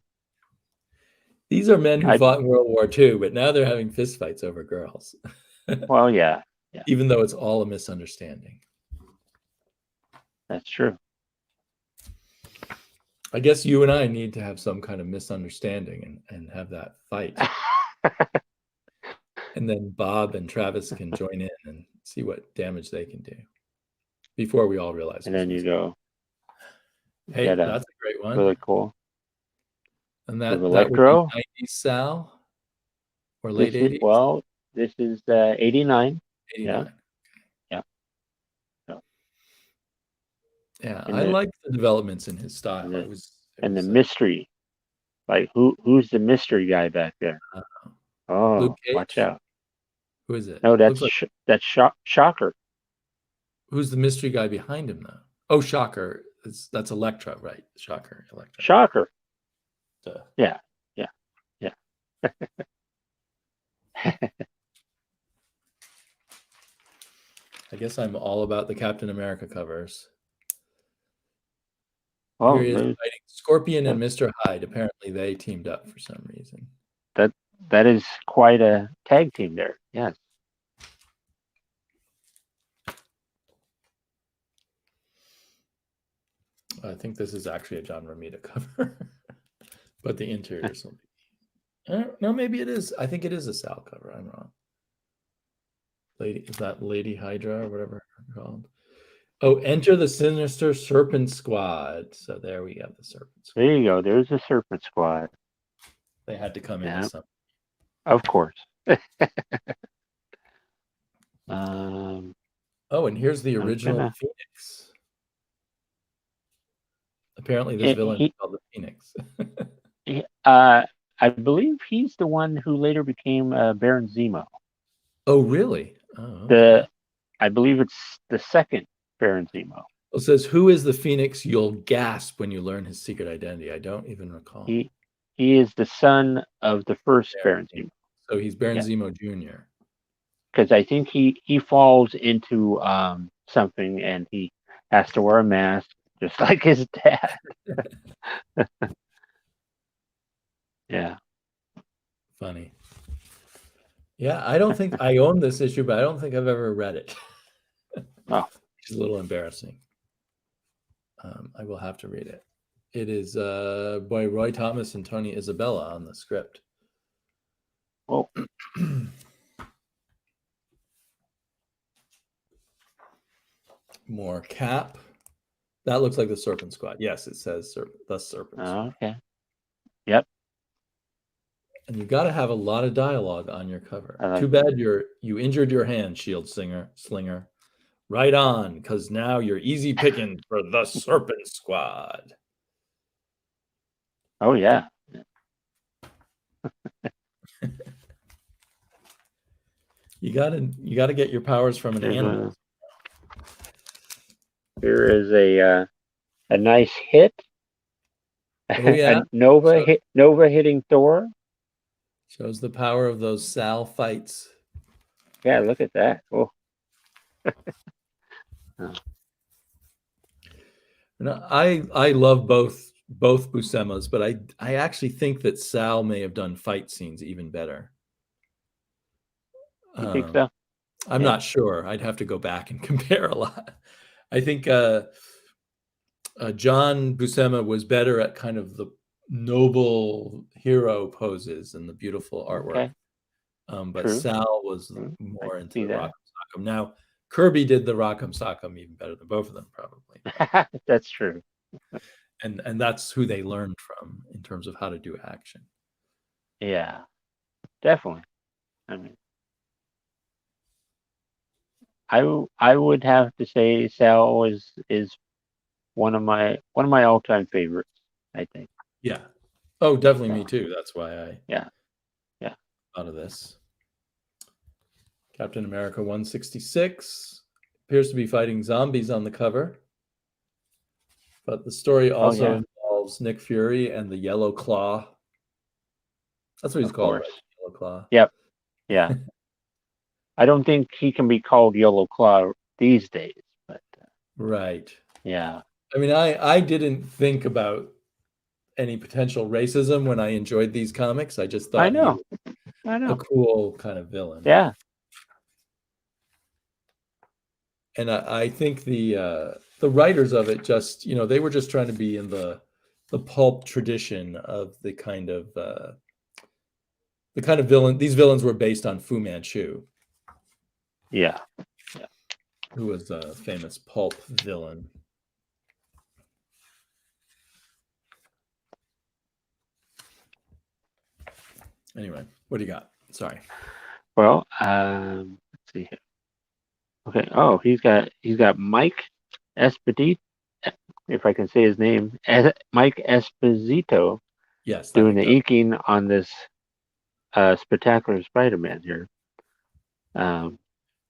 these are men who
I
fought in World War II, but now they're having fistfights over girls,
well yeah.
even though it's all a misunderstanding.
That's true.
I guess you and I need to have some kind of misunderstanding and have that fight. And then Bob and Travis can join in and see what damage they can do before we all realize.
And then you go.
Hey, that's a great one.
Really cool.
And
With
that would be
Electro.
90s Sal or late 80s?
This is 89.
89.
Yeah.
Yeah,
And
I like the developments in his style.
the mystery. Like who's the mystery guy back there?
Luke
Oh,
Cage?
watch out.
Who is it?
No,
Looks
that's Shocker.
Who's the mystery guy behind him, though? Oh, Shocker. That's Elektra, right? Shocker, Elektra.
Shocker.
Duh.
Yeah.
I guess I'm all about the Captain America covers. Here
Well,
he is fighting Scorpion and Mr. Hyde. Apparently, they teamed up for some reason.
that that is quite a tag team there. Yes.
I think this is actually a John Romita cover, but the interiors will be. No, maybe it is. I think it is a Sal cover. I'm wrong. Lady, is that Lady Hydra or whatever it's called? Oh, enter the Sinister Serpent Squad. So there we have the Serpent Squad.
There you go. There's the Serpent Squad.
They had to come into something.
Of course. um,
Oh, and here's the original Phoenix. Apparently, this villain is called the Phoenix.
I believe he's the one who later became Baron Zemo.
Oh, really? Oh, okay.
I believe it's the second Baron Zemo.
It says, "Who is the Phoenix?" You'll gasp when you learn his secret identity. I don't even recall.
He is the son of the first Baron Zemo.
So he's Baron Zemo Jr.
Because I think he falls into something and he has to wear a mask just like his dad. Yeah.
Funny. Yeah, I don't think I own this issue, but I don't think I've ever read it.
Oh.
Which is a little embarrassing. I will have to read it. It is by Roy Thomas and Tony Isabella on the script.
Oh.
More Cap. That looks like the Serpent Squad. Yes, it says the Serpent Squad.
Okay. Yep.
And you got to have a lot of dialogue on your cover. Too bad you injured your hand, Shield Slinger. Right on, because now you're easy picking for the Serpent Squad.
Oh yeah.
You gotta get your powers from an animal.
Here is a nice hit.
Oh yeah,
Nova hitting Thor.
Shows the power of those Sal fights.
Yeah, look at that. Oh.
I love both Buscemas, but I actually think that Sal may have done fight scenes even better.
You think so?
I'm not sure. I'd have to go back and compare a lot. I think John Buscema was better at kind of the noble hero poses and the beautiful artwork. Okay. But True. Sal was more into the Rock'em Sock'em. Now, Kirby did the Rock'em Sock'em even better than both of them, probably.
That's true.
And that's who they learned from in terms of how to do action.
Yeah, definitely. I mean, I would have to say Sal is one of my all-time favorites, I think.
Yeah. Oh, definitely me too. That's why I thought of this. Captain America 166 appears to be fighting zombies on the cover. But the story also involves Nick Fury and the Yellow Claw. That's what he's called, right? Yellow Claw.
Yep. Yeah. I don't think he can be called Yellow Claw these days, but
right.
Yeah.
I mean, I didn't think about any potential racism when I enjoyed these comics. I just thought he was a cool kind of villain.
Yeah.
And I think the writers of it just, they were just trying to be in the pulp tradition of the kind of villain. These villains were based on Fu Manchu.
Yeah.
Who was a famous pulp villain. Anyway, what do you got? Sorry.
Well, let's see here. Okay. Oh, he's got Mike Esposito, if I can say his name, Mike Esposito.
Yes,
doing the inking on this spectacular Spider-Man here.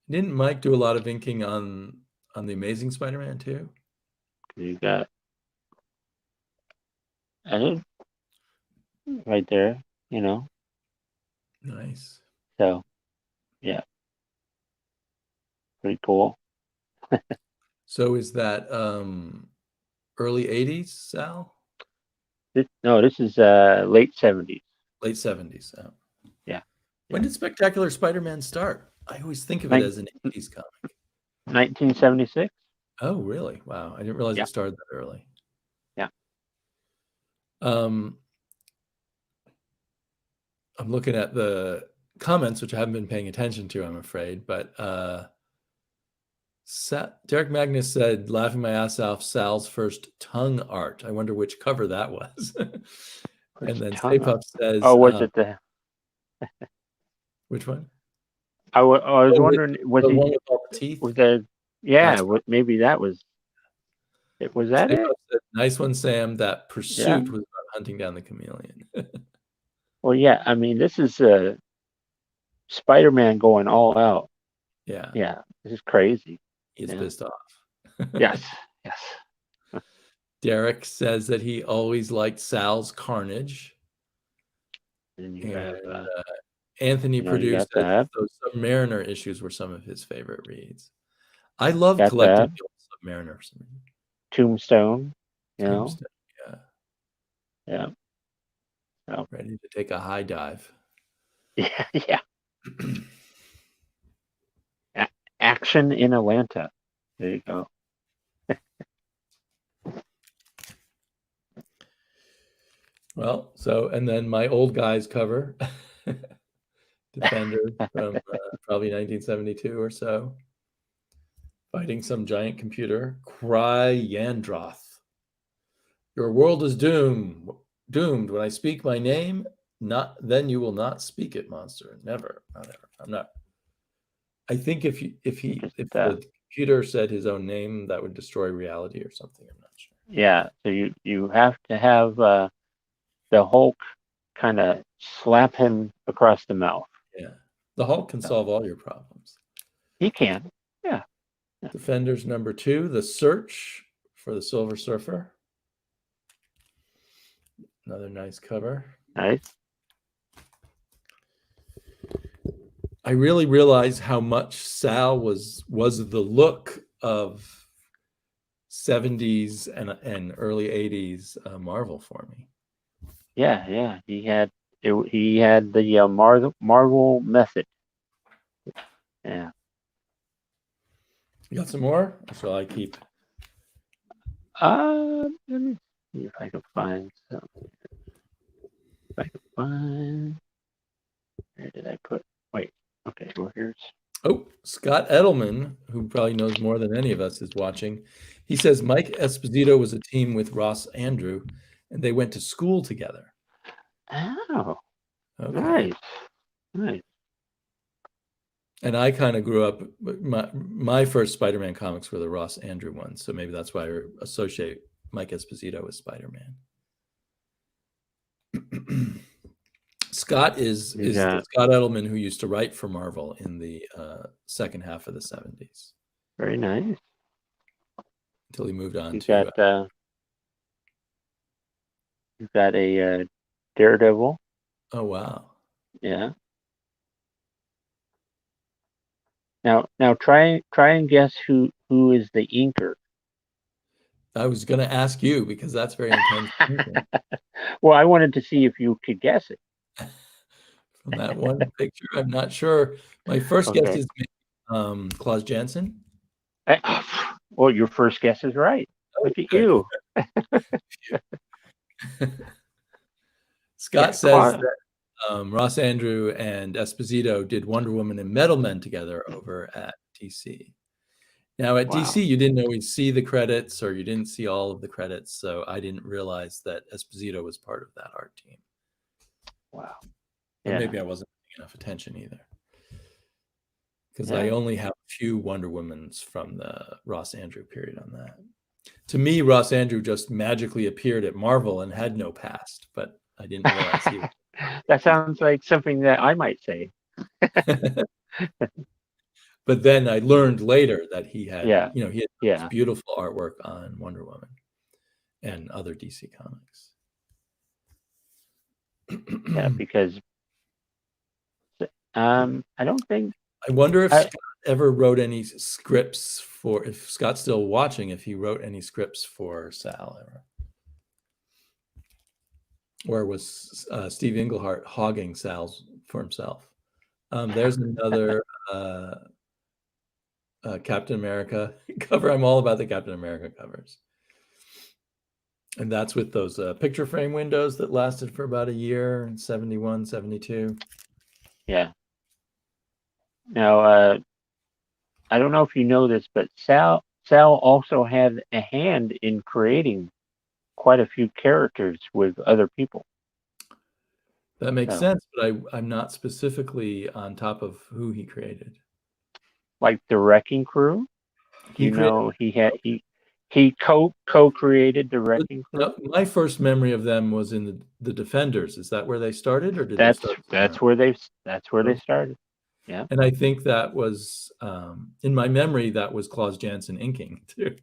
Didn't Mike do a lot of inking on the Amazing Spider-Man too?
You got right there,
Nice.
So, yeah, pretty cool.
So is that early 80s, Sal?
No, this is late 70s.
Late 70s. Oh.
Yeah.
When did Spectacular Spider-Man start? I always think of it
Nin-
as an 80s comic.
1976.
Oh, really? Wow. I didn't realize
Yeah.
it started that early.
Yeah.
I'm looking at the comments, which I haven't been paying attention to, I'm afraid, but Derek Magnus said, laughing my ass off, Sal's first tongue art. I wonder which cover that was. And then Stay Puft says,
Oh, was it the?
which one?
I was wondering, was
the
he?
one with all the teeth?
Was there? Yeah,
That's
maybe that was. Was that
Stay
it?
Puft said, nice one, Sam. That
Yeah.
pursuit was about hunting down the chameleon.
Well, yeah. I mean, this is Spider-Man going all out.
Yeah.
Yeah, this is crazy.
He's pissed off.
Yes. Yes.
Derek says that he always liked Sal's Carnage.
And you
And
have,
Anthony Purdue
you
says
got that.
those Submariner issues were some of his favorite reads. I love
Got
collecting
that.
the old Submariners.
Tombstone.
Tombstone,
Yeah. Oh.
Ready to take a high dive.
Yeah. Yeah. Action in Atlanta. There you go.
Well, and then my old guys cover, Defender from probably 1972 or so, fighting some giant computer. Cryandroth. Your world is doomed. When I speak my name, then you will not speak it, monster. Never, not ever. I'm not. I think if the computer said his own name, that would destroy reality or something. I'm not sure.
Yeah. So you have to have the Hulk kind of slap him across the mouth.
Yeah, the Hulk can solve all your problems.
He can. Yeah.
Defenders number 2, The Search for the Silver Surfer. Another nice cover.
Nice.
I really realized how much Sal was the look of 70s and early 80s Marvel for me.
Yeah. He had the Marvel method. Yeah.
You got some more? Or shall I keep?
Let me see if I can find something. If I can find. Where did I put? Wait. Okay. Well, here's.
Oh, Scott Edelman, who probably knows more than any of us, is watching. He says Mike Esposito was a team with Ross Andrew, and they went to school together.
Oh.
Okay.
Nice.
And I kind of grew up. My first Spider-Man comics were the Ross Andrew ones, so maybe that's why I associate Mike Esposito with Spider-Man. Scott is Scott Edelman, who used to write for Marvel in the second half of the 70s.
Very nice.
Until he moved on
you've
to.
Got a Daredevil.
Oh wow!
Yeah. Now try and guess who is the inker.
I was going to ask you because that's very intense.
Well, I wanted to see if you could guess it.
From that one picture, I'm not sure. My first guess is Klaus Janson.
Well, your first guess is right. Look at you.
Scott says that Ross Andrew and Esposito did Wonder Woman and Metal Men together over at DC. Now at DC, you didn't always see the credits, or you didn't see all of the credits, so I didn't realize that Esposito was part of that art team.
Wow.
Or maybe I wasn't paying enough attention either. Because I only have a few Wonder Womans from the Ross Andrew period on that. To me, Ross Andrew just magically appeared at Marvel and had no past, but I didn't realize he was.
That sounds like something that I might say.
But then I learned later that he had, he had this beautiful artwork on Wonder Woman and other DC comics.
Yeah, because I don't think.
I wonder if Scott ever wrote any scripts for, if Scott's still watching, if he wrote any scripts for Sal ever. Or was Steve Englehart hogging Sal's for himself? There's another Captain America cover. I'm all about the Captain America covers. And that's with those picture frame windows that lasted for about a year in 71, 72.
Yeah. Now, I don't know if you know this, but Sal also had a hand in creating quite a few characters with other people.
That makes sense, but I'm not specifically on top of who he created.
Like the Wrecking Crew. He co-created the Wrecking Crew.
No, my first memory of them was in the Defenders. Is that where they started, or did they start?
That's where they started. Yeah.
And I think that was in my memory that was Klaus Janson inking too.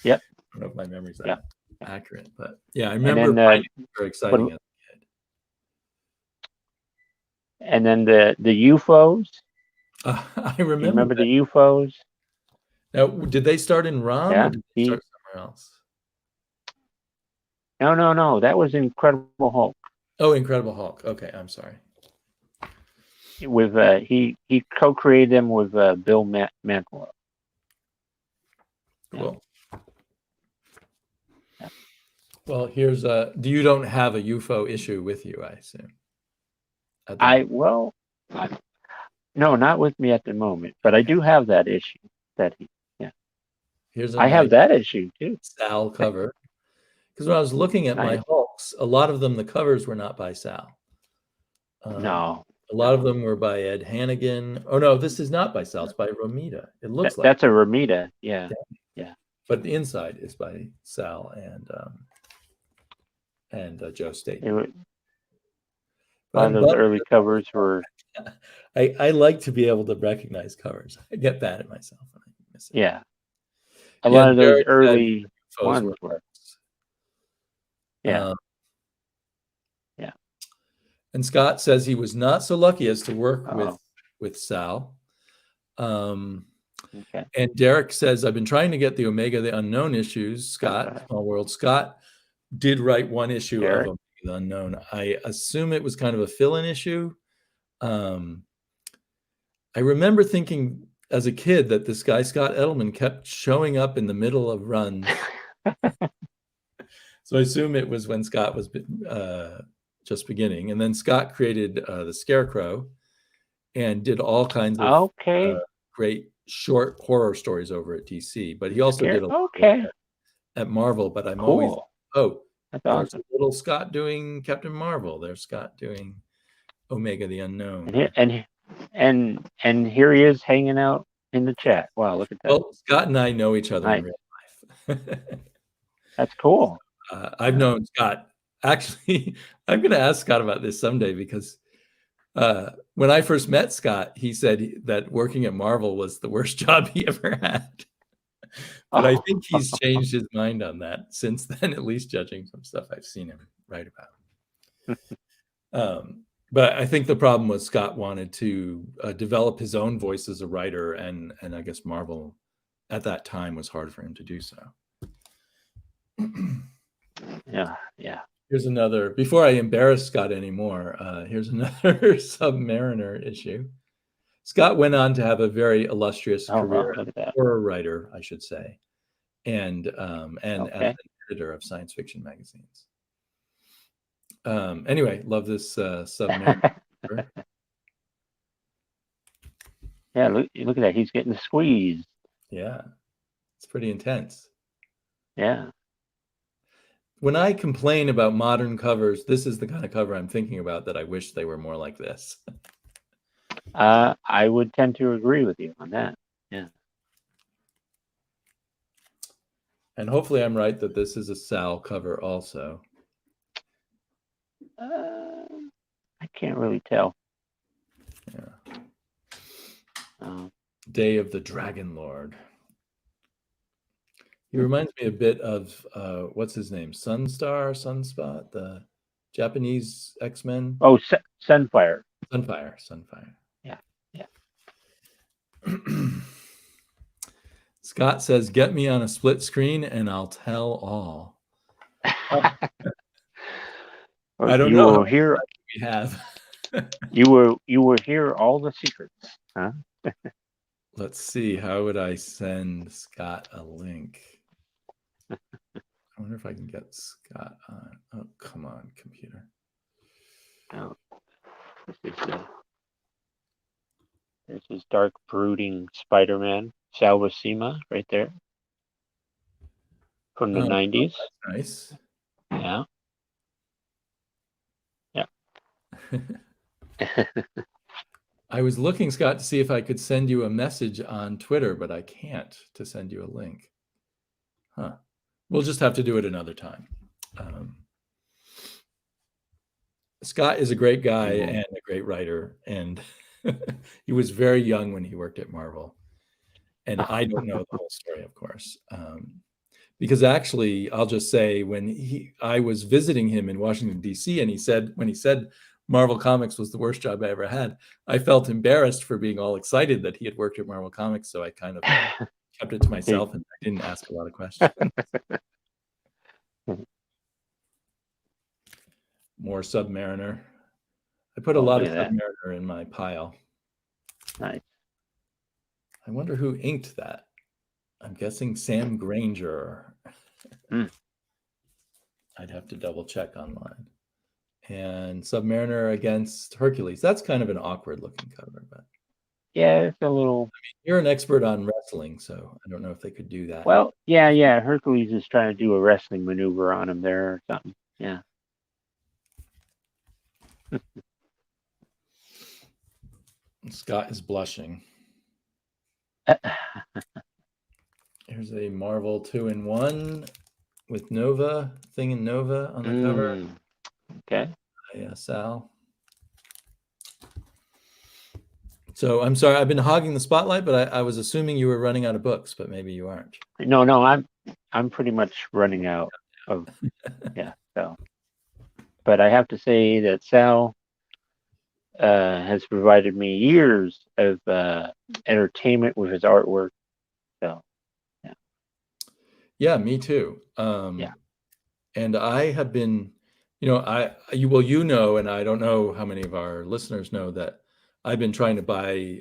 Yep.
I don't know if my memory's that
Yep.
accurate, but yeah, I remember finding it very exciting as a kid.
And then the UFOs.
I remember.
You remember the UFOs?
Now, did they start in ROM or did they start somewhere else?
No. That was Incredible Hulk.
Oh, Incredible Hulk. Okay, I'm sorry.
With he co-created them with Bill Mantlo.
Cool. Yeah. Well, here's you don't have a UFO issue with you, I assume.
No, not with me at the moment, but I do have that issue.
Here's
I have that issue too.
Sal cover. Because when I was looking at my Hulks, a lot of them, the covers were not by Sal.
No.
A lot of them were by Ed Hannigan. Oh no, this is not by Sal. It's by Romita. It looks like
that's a Romita. Yeah.
But the inside is by Sal and Joe Staten.
A lot of those early covers were.
I like to be able to recognize covers. I get bad at myself when I miss it.
Yeah. A lot of those early ones
were.
Yeah.
And Scott says he was not so lucky as to work with Sal.
Okay.
And Derek says, I've been trying to get the Omega the Unknown issues. Scott, Small World. Scott did write one issue of Omega the Unknown. I assume it was kind of a fill-in issue. I remember thinking as a kid that this guy, Scott Edelman, kept showing up in the middle of runs. So I assume it was when Scott was just beginning. And then Scott created the Scarecrow and did all kinds of great short horror stories over at DC. But he also did a lot at Marvel. But I'm always,
that's
there's
awesome.
a little Scott doing Captain Marvel. There's Scott doing Omega the Unknown.
And here he is hanging out in the chat. Wow, look at that.
Well, Scott and I know each other in real life.
That's cool.
I've known Scott. Actually, I'm going to ask Scott about this someday because when I first met Scott, he said that working at Marvel was the worst job he ever had. But I think he's changed his mind on that since then, at least judging some stuff I've seen him write about. But I think the problem was Scott wanted to develop his own voice as a writer, and I guess Marvel at that time was hard for him to do so.
Yeah.
Here's another, before I embarrass Scott anymore, here's another Submariner issue. Scott went on to have a very illustrious career as a horror writer, I should say, and as an editor of science fiction magazines. Anyway, love this Submariner.
Yeah, look at that. He's getting squeezed.
Yeah, it's pretty intense.
Yeah.
When I complain about modern covers, this is the kind of cover I'm thinking about, that I wish they were more like this.
I would tend to agree with you on that. Yeah.
And hopefully I'm right that this is a Sal cover also.
I can't really tell.
Yeah. Day of the Dragon Lord. He reminds me a bit of what's his name? Sunspot, the Japanese X-Men.
Oh, Sunfire.
Sunfire.
Yeah.
Scott says, "Get me on a split screen and I'll tell all." I don't
You
know how
will
much
hear.
time we have.
You will hear all the secrets, huh?
Let's see. How would I send Scott a link? I wonder if I can get Scott on. Oh, come on, computer.
Oh, this is dark brooding Spider-Man, Sal Buscema, right there, from the
Oh,
90s.
that's nice.
Yeah. Yeah.
I was looking, Scott, to see if I could send you a message on Twitter, but I can't to send you a link. Huh. We'll just have to do it another time. Scott is a great guy and a great writer, and he was very young when he worked at Marvel. And I don't know the whole story, of course, because actually, I'll just say I was visiting him in Washington D.C., and when he said Marvel Comics was the worst job I ever had, I felt embarrassed for being all excited that he had worked at Marvel Comics, so I kind of kept it to myself and I didn't ask a lot of questions. More Submariner. I put a lot of Submariner in my pile.
Nice.
I wonder who inked that. I'm guessing Sam Granger. I'd have to double check online. And Submariner against Hercules. That's kind of an awkward looking cover, but
yeah, it's a little.
I mean, you're an expert on wrestling, so I don't know if they could do that.
Well, yeah. Hercules is trying to do a wrestling maneuver on him there or something. Yeah.
Scott is blushing. Here's a Marvel 2-in-1 with Nova, Thing in Nova on the cover.
Okay.
Yeah, Sal. So I'm sorry, I've been hogging the spotlight, but I was assuming you were running out of books, but maybe you aren't.
No, I'm pretty much running out of So, but I have to say that Sal has provided me years of entertainment with his artwork. So,
yeah, me too. And I have been, and I don't know how many of our listeners know that I've been trying to buy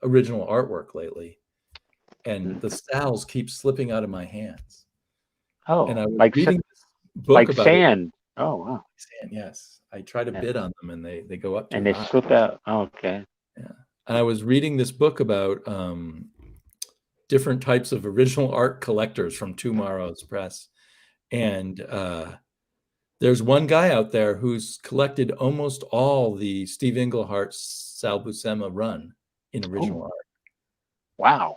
original artwork lately, and the Sals keep slipping out of my hands.
Oh,
and I was reading this book
like
about
sand. Oh, wow.
Sand, yes. I try to bid on them, and they go up too
high. And they slip out. Oh, okay.
Yeah. And I was reading this book about different types of original art collectors from Tomorrow's Press. And there's one guy out there who's collected almost all the Steve Englehart's Sal Buscema run in original art.
Wow.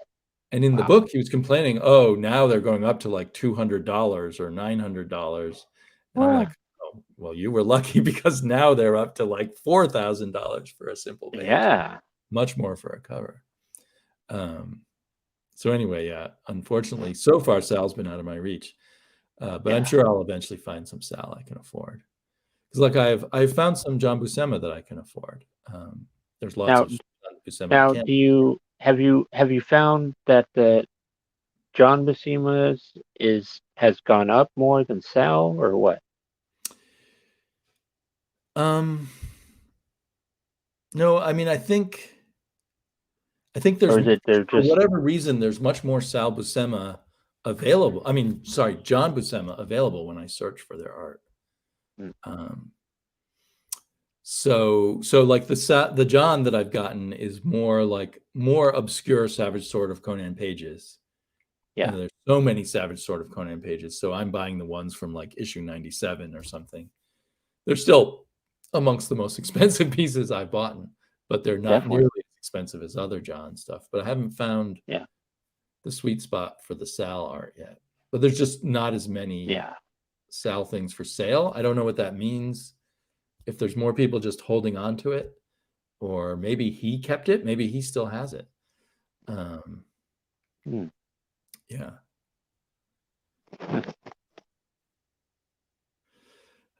And in the book, he was complaining, oh, now they're going up to like $200 or $900. And I'm like, oh, well, you were lucky because now they're up to like $4,000 for a simple page.
Yeah.
Much more for a cover. So anyway, yeah, unfortunately, so far Sal's been out of my reach. But I'm sure I'll eventually find some Sal I can afford. Because like I've found some John Buscema that I can afford. There's lots of John Buscema.
Now, have you found that the John Buscema's has gone up more than Sal, or what?
No, I mean I think there's,
or is it they're
for
just
whatever reason, there's much more Sal Buscema available. I mean, sorry, John Buscema available when I search for their art. So like the John that I've gotten is more obscure Savage Sword of Conan pages.
Yeah.
There's so many Savage Sword of Conan pages, so I'm buying the ones from like issue 97 or something. They're still amongst the most expensive pieces I've bought, but they're not nearly as expensive as other John stuff. But I haven't found the sweet spot for the Sal art yet. But there's just not as many Sal things for sale. I don't know what that means. If there's more people just holding on to it, or maybe he kept it, maybe he still has it. Yeah.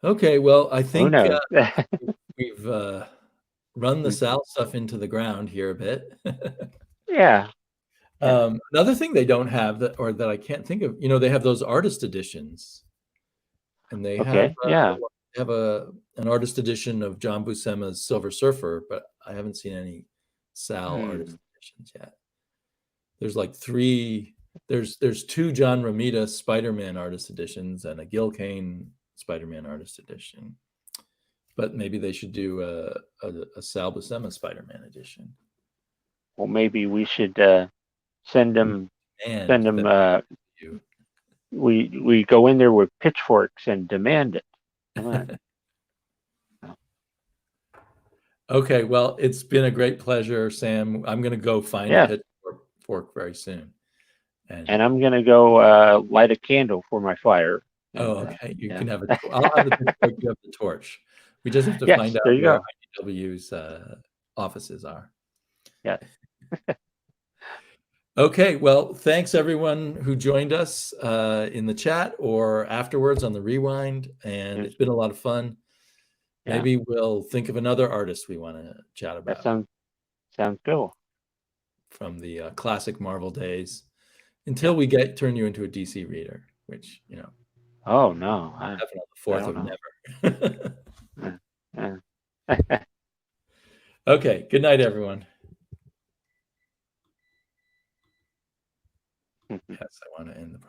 Okay, well, I think we've run the Sal stuff into the ground here a bit.
Yeah. Yeah.
Another thing they don't have that I can't think of, they have those artist editions, and they have
Okay. Yeah.
an artist edition of John Buscema's Silver Surfer, but I haven't seen any Sal artist
Hmm.
editions yet. There's like three. There's two John Romita Spider-Man artist editions and a Gil Kane Spider-Man artist edition. But maybe they should do a Sal Buscema Spider-Man edition.
Well, maybe we should send them.
And
Send them.
that you.
We go in there with pitchforks and demand it. Come on.
Okay, well, it's been a great pleasure, Sam. I'm going to go find a
Yeah.
pitchfork very soon.
And
And
I'm gonna go light a candle for my fire.
oh,
And
okay, you
yeah.
can have I'll have the pitchfork. You have the torch. We just have to find
Yes. There
out
you
where
go.
IDW's offices are.
Yes.
Okay, well, thanks everyone who joined us in the chat or afterwards on the rewind, and
Yes.
it's been a lot of fun.
Yeah.
Maybe we'll think of another artist we want to chat
That
about
sounds cool.
from the classic Marvel days until
Yeah.
we turn you into a DC reader, which
Oh no.
definitely the
I
fourth
don't
of
know.
never.
Yeah.
Okay, good night, everyone. Yes, I want to end the